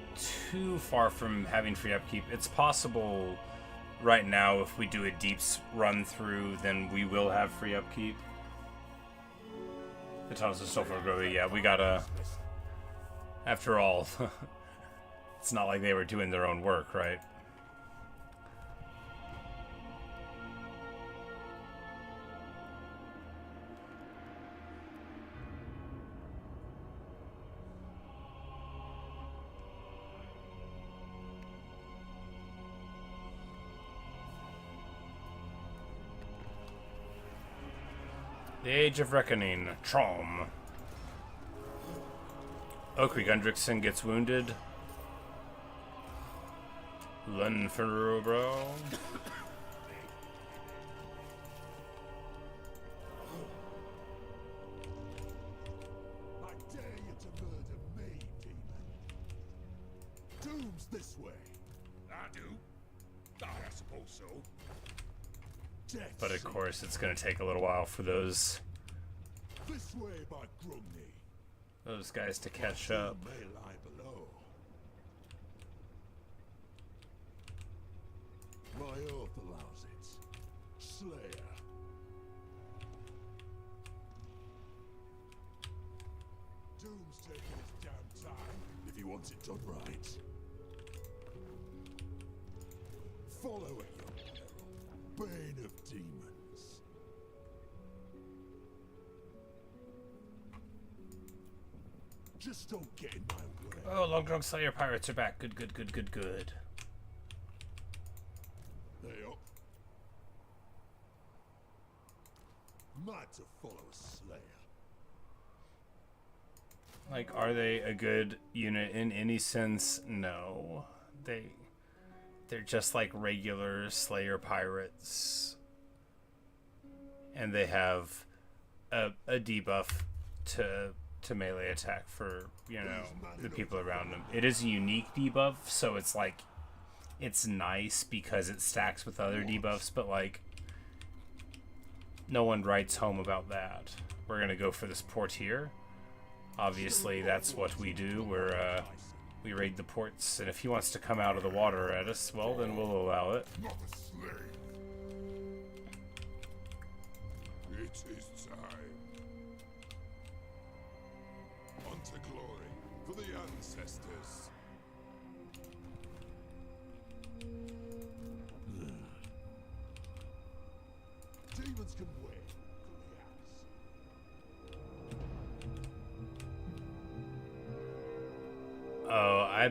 [SPEAKER 1] too far from having free upkeep. It's possible right now if we do a deep run through, then we will have free upkeep. The tunnels are still for growing. Yeah, we gotta... After all, it's not like they were doing their own work, right? The Age of Reckoning, Trom. Ogre Gundrickson gets wounded. Lun for bro.
[SPEAKER 2] I dare you to murder me, demon. Doom's this way. I do. I suppose so. Death
[SPEAKER 1] But of course, it's going to take a little while for those
[SPEAKER 2] this way by Grumney.
[SPEAKER 1] guys to catch up.
[SPEAKER 2] May lie below. My oath allows it. Slayer. Doom's taking his damn time if he wants it done right. Follow it, young peril. Bane of demons. Just don't get in my way.
[SPEAKER 1] Oh, Long Drunk Slayer pirates are back. Good, good, good, good, good.
[SPEAKER 2] They up. Mad to follow a slayer.
[SPEAKER 1] Like, are they a good unit in any sense? No. They're just like regular Slayer pirates. And they have a debuff to melee attack for, you know, the people around them. It is a unique debuff, so it's like, it's nice because it stacks with other debuffs, but like, no one writes home about that. We're gonna go for this portier. Obviously, that's what we do. We raid the ports, and if he wants to come out of the water at us, well, then we'll allow it.
[SPEAKER 2] Not a slave. It is time. Unto glory for the ancestors. Demons can wait for the axe.
[SPEAKER 1] Oh, I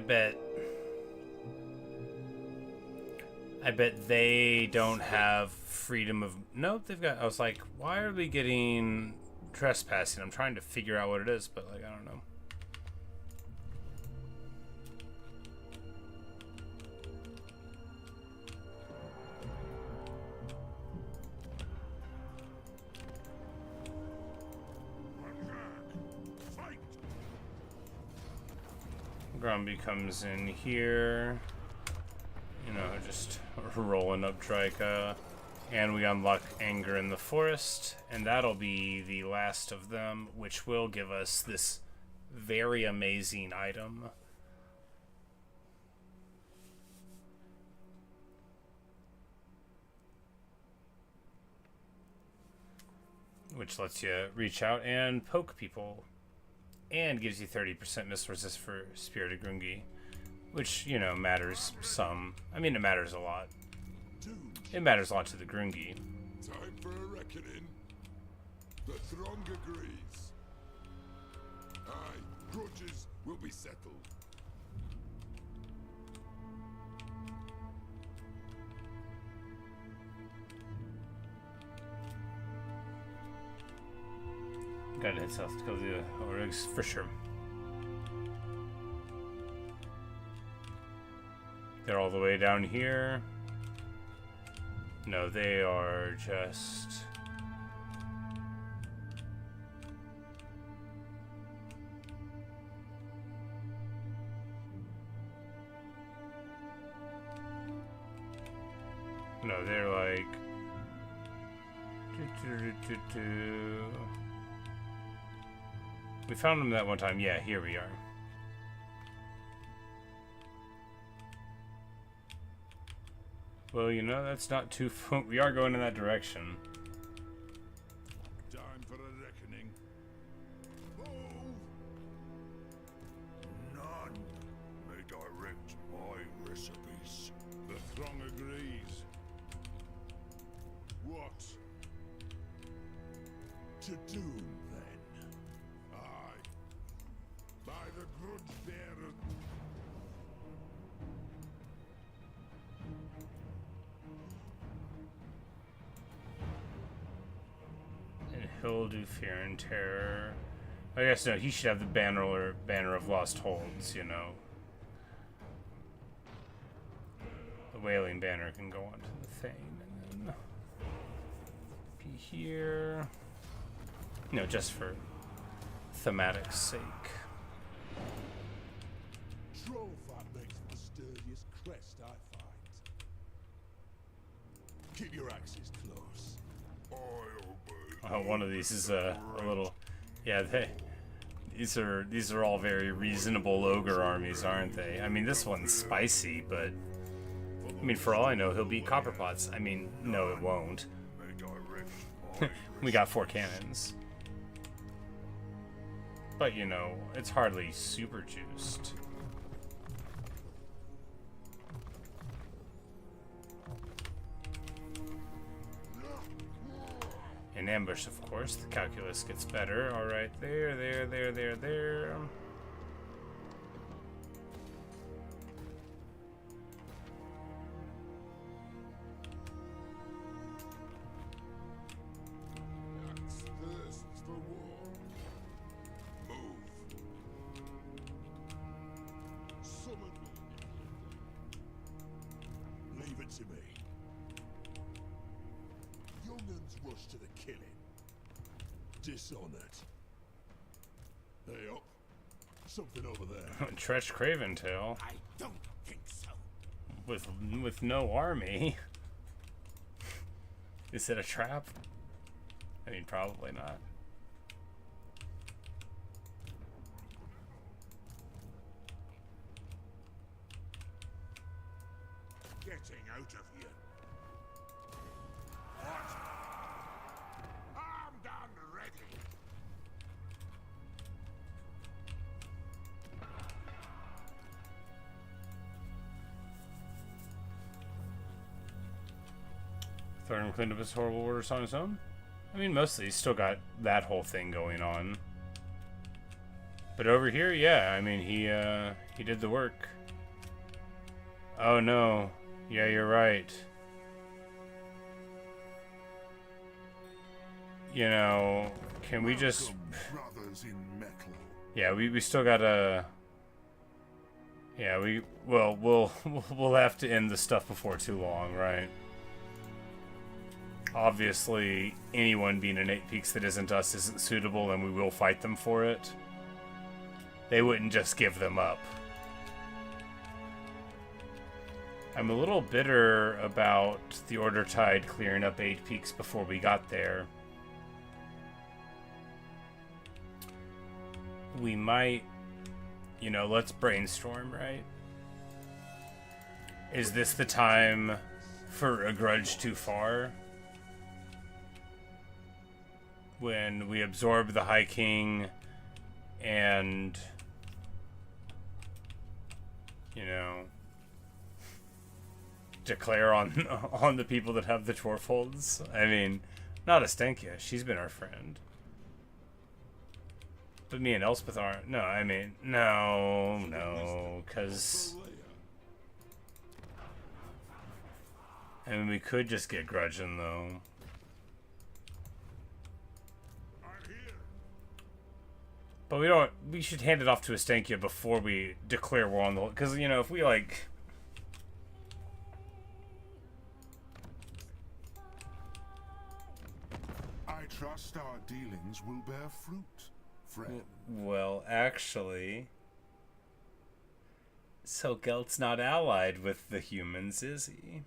[SPEAKER 1] bet they don't have freedom of... Nope, they've got... I was like, why are we getting trespassing? I'm trying to figure out what it is, but like, I don't know. Grumby comes in here, you know, just rolling up Drika, and we unlock Anger in the Forest, and that'll be the last of them, which will give us this very amazing item. Which lets you reach out and poke people. And gives you 30% miss resist for Spirit of Grungi. Which, you know, matters some. I mean, it matters a lot. It matters a lot to the Grungi.
[SPEAKER 2] Time for a reckoning. The throng agrees. Aye, grudges will be settled.
[SPEAKER 1] Gotta head south to kill the Ogres for sure. They're all the way down here. No, they are just... No, they're like... We found them that one time. Yeah, here we are. Well, you know, that's not too far. We are going in that direction.
[SPEAKER 2] Time for a reckoning. Move! None may direct my recipes. The throng agrees. What? To doom, then. Aye. By the grudge bearer.
[SPEAKER 1] And he'll do fear and terror. I guess no, he should have the banner of lost holds, you know. Wailing Banner can go onto the thing, and then be here. No, just for thematic sake.
[SPEAKER 2] Trollfat makes the sturdiest crest I find. Keep your axes close.
[SPEAKER 1] Oh, one of these is a little, yeah. These are all very reasonable ogre armies, aren't they? I mean, this one's spicy, but I mean, for all I know, he'll beat Copperpots. I mean, no, it won't. We got 4 cannons. But, you know, it's hardly super juiced. In ambush, of course, the calculus gets better. Alright, there.
[SPEAKER 2] Thirsts for war. Move. Summon me. Leave it to me. Young'uns rush to the killing. Dishonored. Hey up. Something over there.
[SPEAKER 1] Tretch Craventail.
[SPEAKER 2] I don't think so.
[SPEAKER 1] With no army. Is it a trap? I mean, probably not.
[SPEAKER 2] Getting out of here. What? Armed and ready.
[SPEAKER 1] Thornton cleaned up his horrible orders on his own? I mean, mostly he's still got that whole thing going on. But over here, yeah, I mean, he did the work. Oh no. Yeah, you're right. You know, can we just...
[SPEAKER 2] Brothers in metal.
[SPEAKER 1] Yeah, we still gotta... Yeah, we'll have to end the stuff before too long, right? Obviously, anyone being in 8 peaks that isn't us isn't suitable, and we will fight them for it. They wouldn't just give them up. I'm a little bitter about the Order Tide clearing up 8 peaks before we got there. We might, you know, let's brainstorm, right? Is this the time for a grudge too far? When we absorb the High King and, you know, declare on the people that have the Dwarfholds. I mean, not Ostankya, she's been our friend. But me and Elspeth aren't. No, I mean, no, because... I mean, we could just get grudging, though. But we should hand it off to Ostankya before we declare war on the... Because, you know, if we, like...
[SPEAKER 2] I trust our dealings will bear fruit, friend.
[SPEAKER 1] Well, actually... So Gelt's not allied with the humans, is he?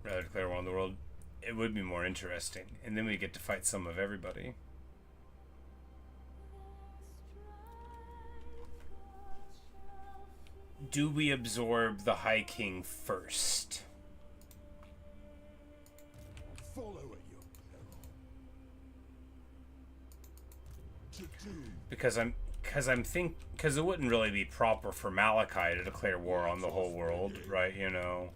[SPEAKER 1] Rather declare war on the world. It would be more interesting, and then we get to fight some of everybody. Do we absorb the High King first?
[SPEAKER 2] Follow at your peril.
[SPEAKER 1] Because it wouldn't really be proper for Malakai to declare war on the whole world, right? You know.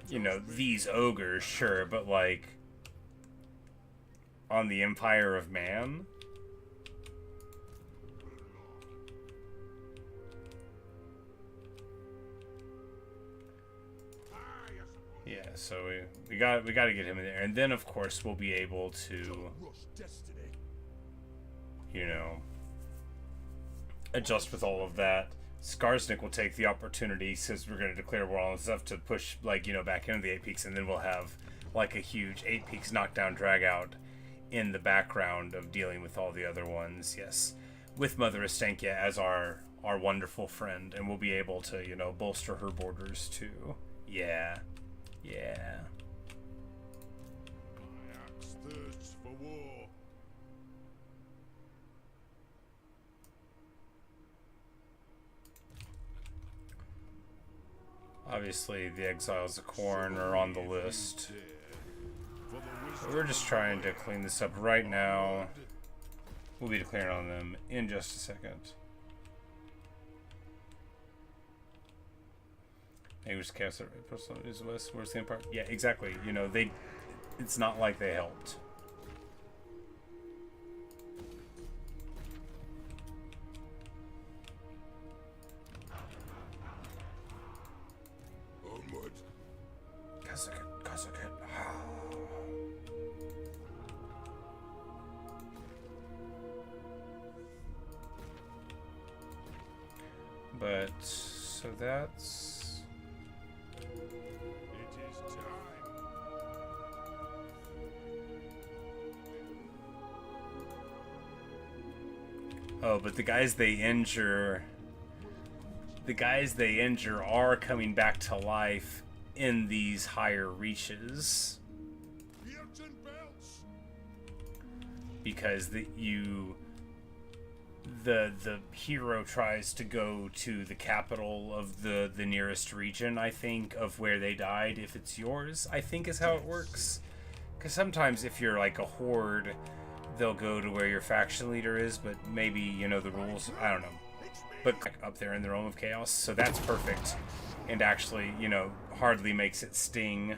[SPEAKER 1] You know, these ogres, sure, but like on the Empire of Man. Yeah, so we got to get him in there, and then of course we'll be able to, you know, adjust with all of that. Skarsnik will take the opportunity, since we're going to declare war on stuff, to push, like, you know, back into the 8 peaks, and then we'll have like a huge 8 peaks knockdown drag out in the background of dealing with all the other ones. Yes, with Mother Ostankya as our wonderful friend, and we'll be able to, you know, bolster her borders too. Yeah. Yeah.
[SPEAKER 2] My axe thirsts for war.
[SPEAKER 1] Obviously, the Exiles of Khorne are on the list. But we're just trying to clean this up right now. We'll be declaring on them in just a second. English chaos is west. Where's the Empire? Yeah, exactly. You know, it's not like they helped.
[SPEAKER 2] Onward.
[SPEAKER 1] Kazakh. But so that's.
[SPEAKER 2] It is time.
[SPEAKER 1] Oh, but the guys they injure are coming back to life in these higher reaches. Because the hero tries to go to the capital of the nearest region, I think, of where they died, if it's yours, I think is how it works. Because sometimes if you're like a horde, they'll go to where your faction leader is, but maybe, you know, the rules, I don't know. But up there in the Realm of Chaos, so that's perfect. And actually, you know, hardly makes it sting.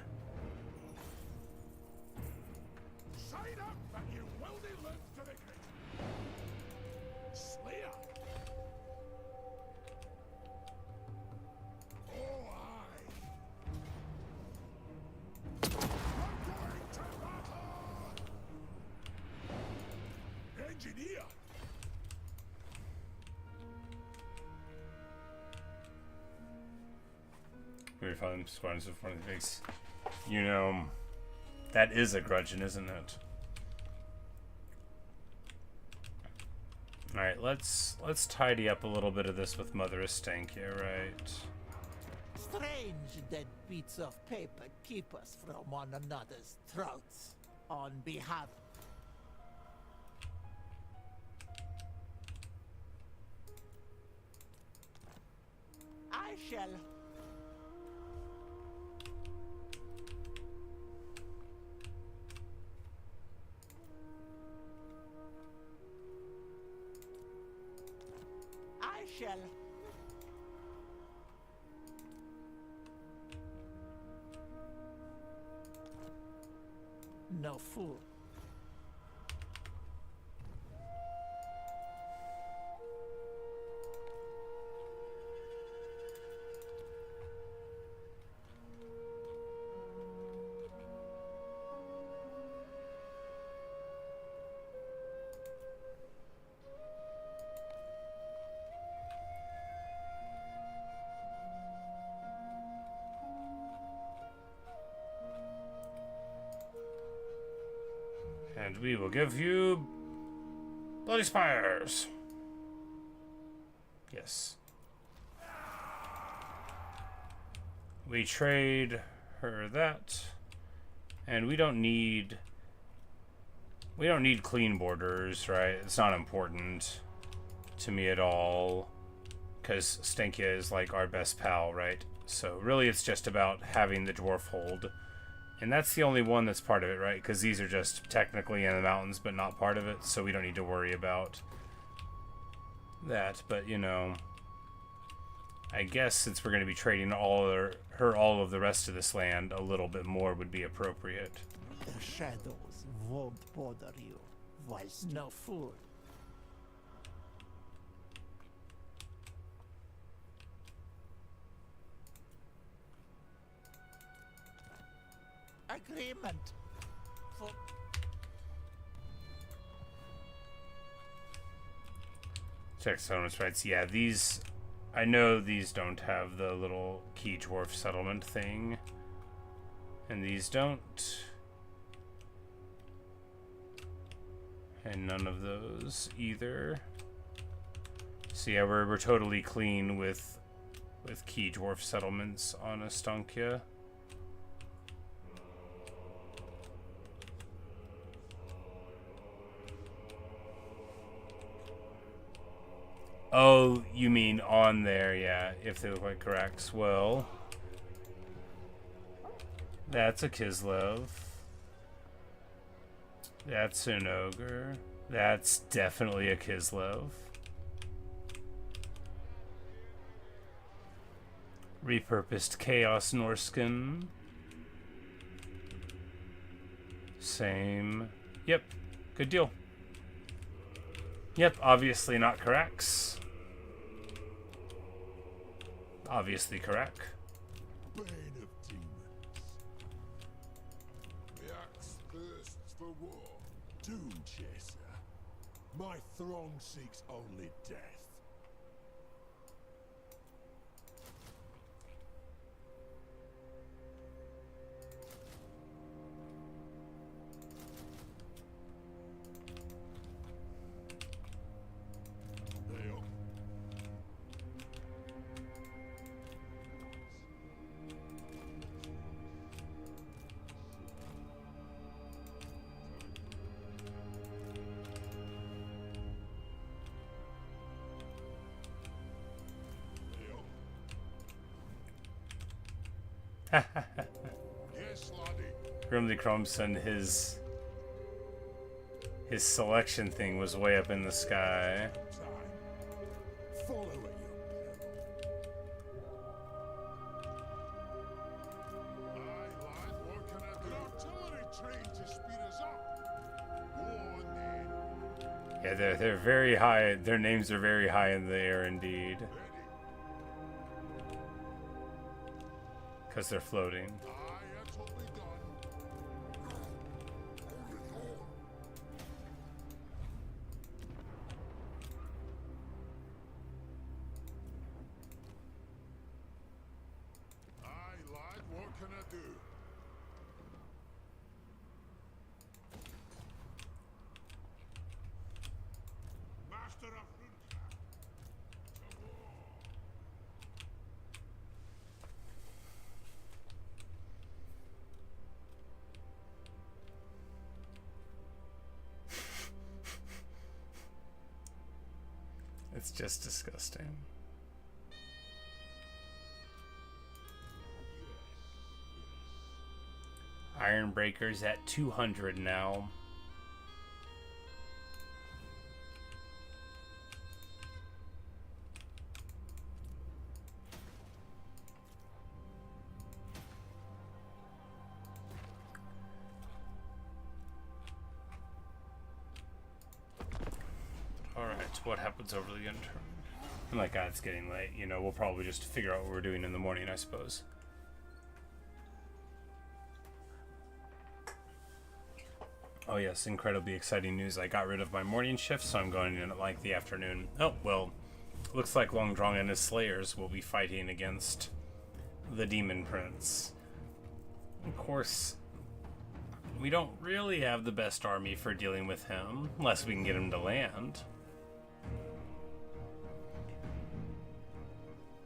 [SPEAKER 1] We found squadrons of one of the bigs. You know, that is a grudgeon, isn't it? All right, let's tidy up a little bit of this with Mother Ostankya, right?
[SPEAKER 4] Strange that bits of paper keep us from one another's throats. On behalf. I shall. No fool.
[SPEAKER 1] And we will give you Bloody Spires. Yes. We trade her that. And we don't need clean borders, right? It's not important to me at all, because Ostankya is like our best pal, right? So really it's just about having the dwarf hold. And that's the only one that's part of it, right? Because these are just technically in the mountains, but not part of it, so we don't need to worry about that. But, you know, I guess since we're going to be trading all of the rest of this land, a little bit more would be appropriate.
[SPEAKER 4] The shadows won't bother you, whilst no fool. agreement. For
[SPEAKER 1] Check settlements rights. Yeah, these... I know these don't have the little key dwarf settlement thing. And these don't. And none of those either. So yeah, we're totally clean with key dwarf settlements on Ostankya. Oh, you mean on there, yeah, if they look like Gotrek. Well, that's a Kislev. That's an Ogre. That's definitely a Kislev. Repurposed Chaos Norskin. Same. Yep, good deal. Yep, obviously not Gotrek. Obviously correct.
[SPEAKER 2] Bane of demons. The axe thirsts for war. Doom chaser. My throng seeks only death. They are yes, laddie.
[SPEAKER 1] Grimly Cromson, his selection thing was way up in the sky.
[SPEAKER 2] Time. Follow at your peril. Aye, lad, what can I do? An artillery train to speed us up. Go on then.
[SPEAKER 1] Yeah, they're very high. Their names are very high in the air indeed,
[SPEAKER 2] Ready.
[SPEAKER 1] because they're floating.
[SPEAKER 2] Aye, it'll be done. Aye, lad, what can I do? Master of Runecraft. To war.
[SPEAKER 1] It's just disgusting. Ironbreaker's at 200 now. Alright, what happens over the interim? I'm like, God, it's getting late. You know, we'll probably just figure out what we're doing in the morning, I suppose. Oh yes, incredibly exciting news. I got rid of my morning shift, so I'm going in at like the afternoon. Oh, well, looks like Longdrang and his Slayers will be fighting against the Demon Prince. Of course, we don't really have the best army for dealing with him, unless we can get him to land.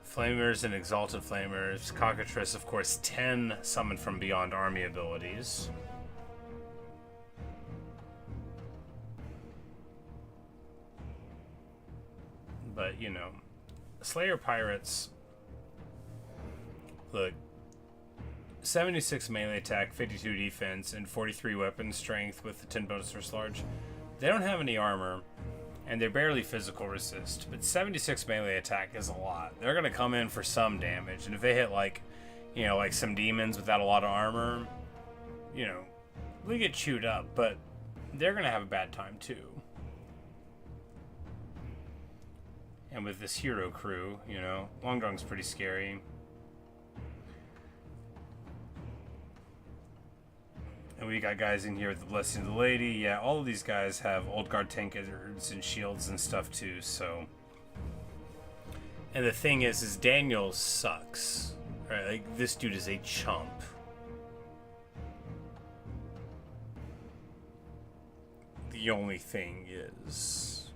[SPEAKER 1] Flamers and Exalted Flamers. Cockatrice, of course, 10 summoned from beyond army abilities. But, you know, Slayer Pirates, look, 76 melee attack, 52 defense, and 43 weapon strength with the 10 bonus versus large. They don't have any armor, and they're barely physical resist, but 76 melee attack is a lot. They're going to come in for some damage, and if they hit, like, you know, like some demons without a lot of armor, you know, we get chewed up, but they're going to have a bad time, too. And with this hero crew, you know, Longdrang's pretty scary. And we got guys in here with the Blessing of the Lady. Yeah, all of these guys have Old Guard tankards and shields and stuff too, so. And the thing is Daniel sucks. Right? Like, this dude is a chump. The only thing is...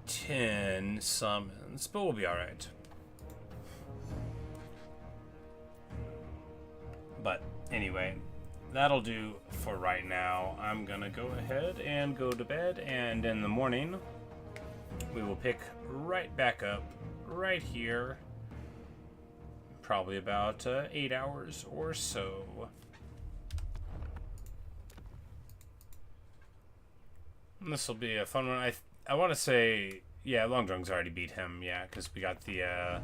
[SPEAKER 1] ten summons, but we'll be alright. But anyway, that'll do for right now. I'm gonna go ahead and go to bed, and in the morning we will pick right back up right here, probably about 8 hours or so. This will be a fun one. I want to say, yeah, Long Drunk's already beat him, yeah, because we got the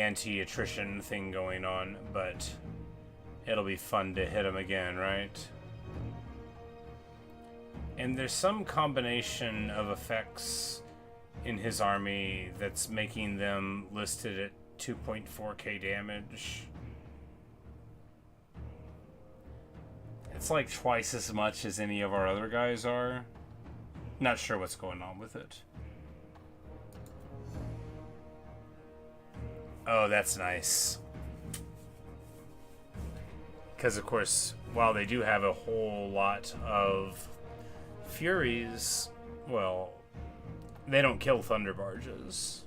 [SPEAKER 1] anti-attrition thing going on, but it'll be fun to hit him again, right? And there's some combination of effects in his army that's making them listed at 2.4k damage. It's like twice as much as any of our other guys are. Not sure what's going on with it. Oh, that's nice. Because, of course, while they do have a whole lot of Furies, well, they don't kill Thunder Barges.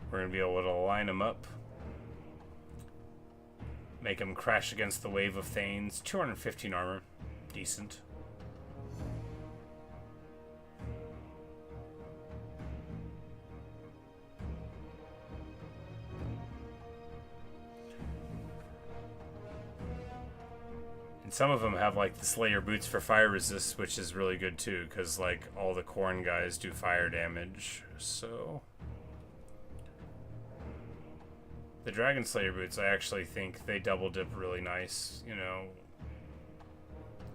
[SPEAKER 1] We're going to be able to line them up. Make them crash against the wave of Thanes. 215 armor. Decent. And some of them have like the Slayer boots for fire resist, which is really good too, because like all the Khorne guys do fire damage. So the Dragon Slayer boots, I actually think they double dip really nice, you know.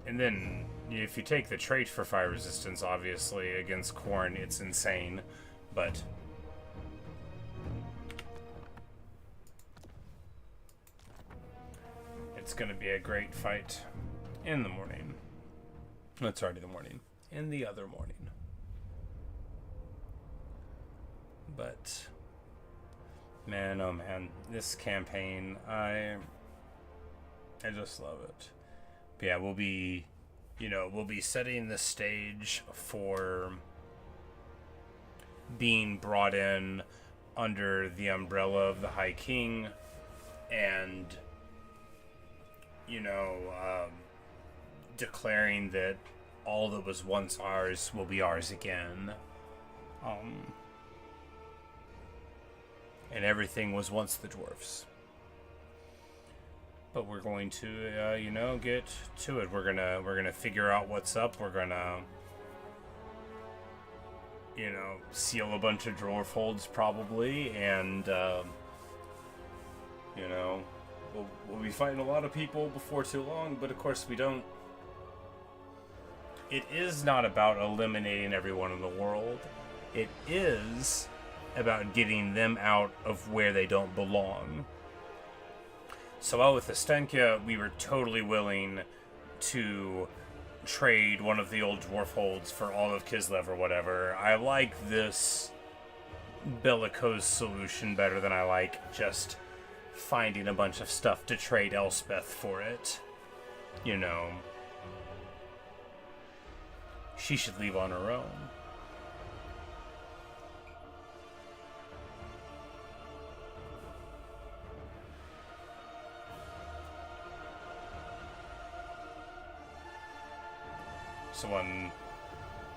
[SPEAKER 1] And then if you take the trait for fire resistance, obviously against Khorne, it's insane, but it's going to be a great fight in the morning. It's already the morning. In the other morning. But man, oh man, this campaign, I just love it. But yeah, we'll be setting the stage for being brought in under the umbrella of the High King, and declaring that all that was once ours will be ours again. And everything was once the Dwarfs. But we're going to, get to it. We're gonna figure out what's up. We're gonna, seal a bunch of dwarf holds probably, and we'll be fighting a lot of people before too long. But of course, we don't. It is not about eliminating everyone in the world. It is about getting them out of where they don't belong. So while with Ostankya, we were totally willing to trade one of the old dwarf holds for all of Kislev or whatever. I like this bellicose solution better than I like just finding a bunch of stuff to trade Elspeth for it. She should leave on her own.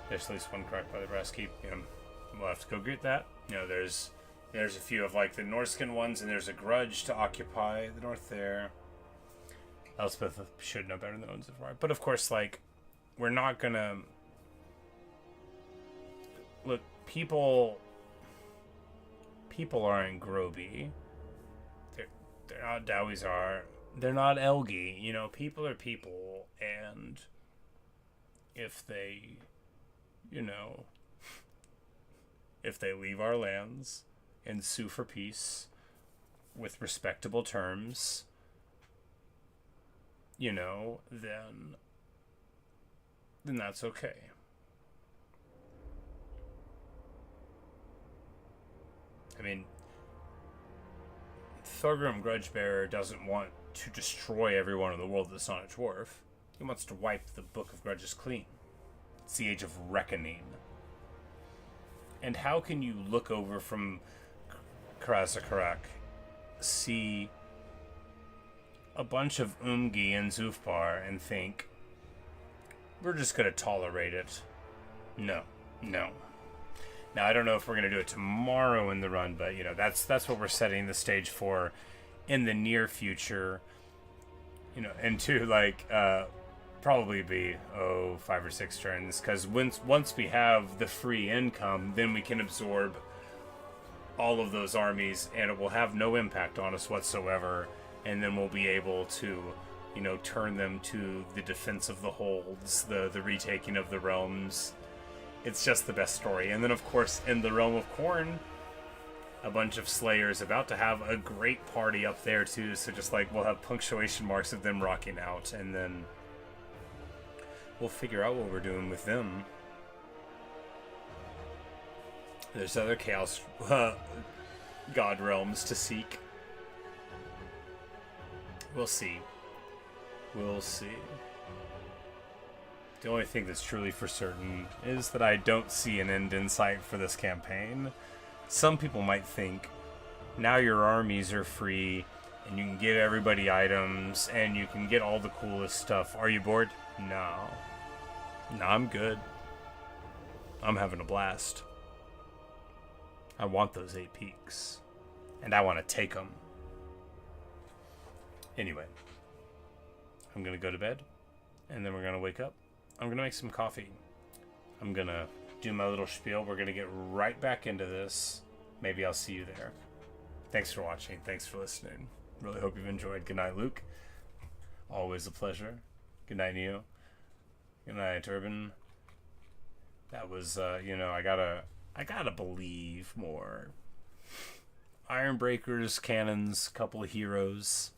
[SPEAKER 1] There's at least one crack by the brass keep. We'll have to go get that. There's a few of like the Norskin ones, and there's a grudge to occupy the north there. Elspeth should know better than owns it for it. But of course, like, we're not gonna look. People aren't Groby. They're not Dowizar. They're not Elgi. People are people, and if they, if they leave our lands and sue for peace with respectable terms, you know, then that's okay. I mean, Thorgrim Grudgebearer doesn't want to destroy everyone in the world that's not a dwarf. He wants to wipe the Book of Grudges clean. It's the Age of Reckoning. And how can you look over from Karazakarak, see a bunch of Umgi and Zufbar, and think, we're just going to tolerate it? No. No. Now, I don't know if we're going to do it tomorrow in the run, but, you know, that's what we're setting the stage for in the near future. You know, and to, like, probably be, 5 or 6 turns, because once we have the free income, then we can absorb all of those armies, and it will have no impact on us whatsoever, and then we'll be able to, you know, turn them to the defense of the holds, the retaking of the realms. It's just the best story. And then, of course, in the Realm of Khorne, a bunch of Slayers about to have a great party up there, too. So just, like, we'll have punctuation marks of them rocking out, and then we'll figure out what we're doing with them. There's other Chaos God realms to seek. We'll see. We'll see. The only thing that's truly for certain is that I don't see an end in sight for this campaign. Some people might think, now your armies are free, and you can give everybody items, and you can get all the coolest stuff. Are you bored? No. No, I'm good. I'm having a blast. I want those 8 peaks. And I want to take them. Anyway. I'm going to go to bed. And then we're going to wake up. I'm going to make some coffee. I'm going to do my little spiel. We're going to get right back into this. Maybe I'll see you there. Thanks for watching. Thanks for listening. Really hope you've enjoyed. Good night, Luke. Always a pleasure. Good night, Neo. Good night, Urban. That was, you know, I gotta believe more. Ironbreakers, cannons, couple of heroes.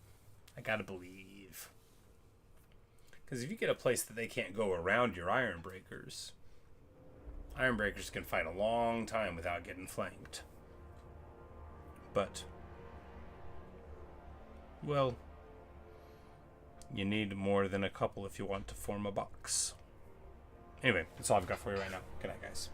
[SPEAKER 1] I gotta believe. Because if you get a place that they can't go around your Ironbreakers, Ironbreakers can fight a long time without getting flanked. But, well, you need more than a couple if you want to form a box. Anyway, that's all I've got for you right now. Good night, guys.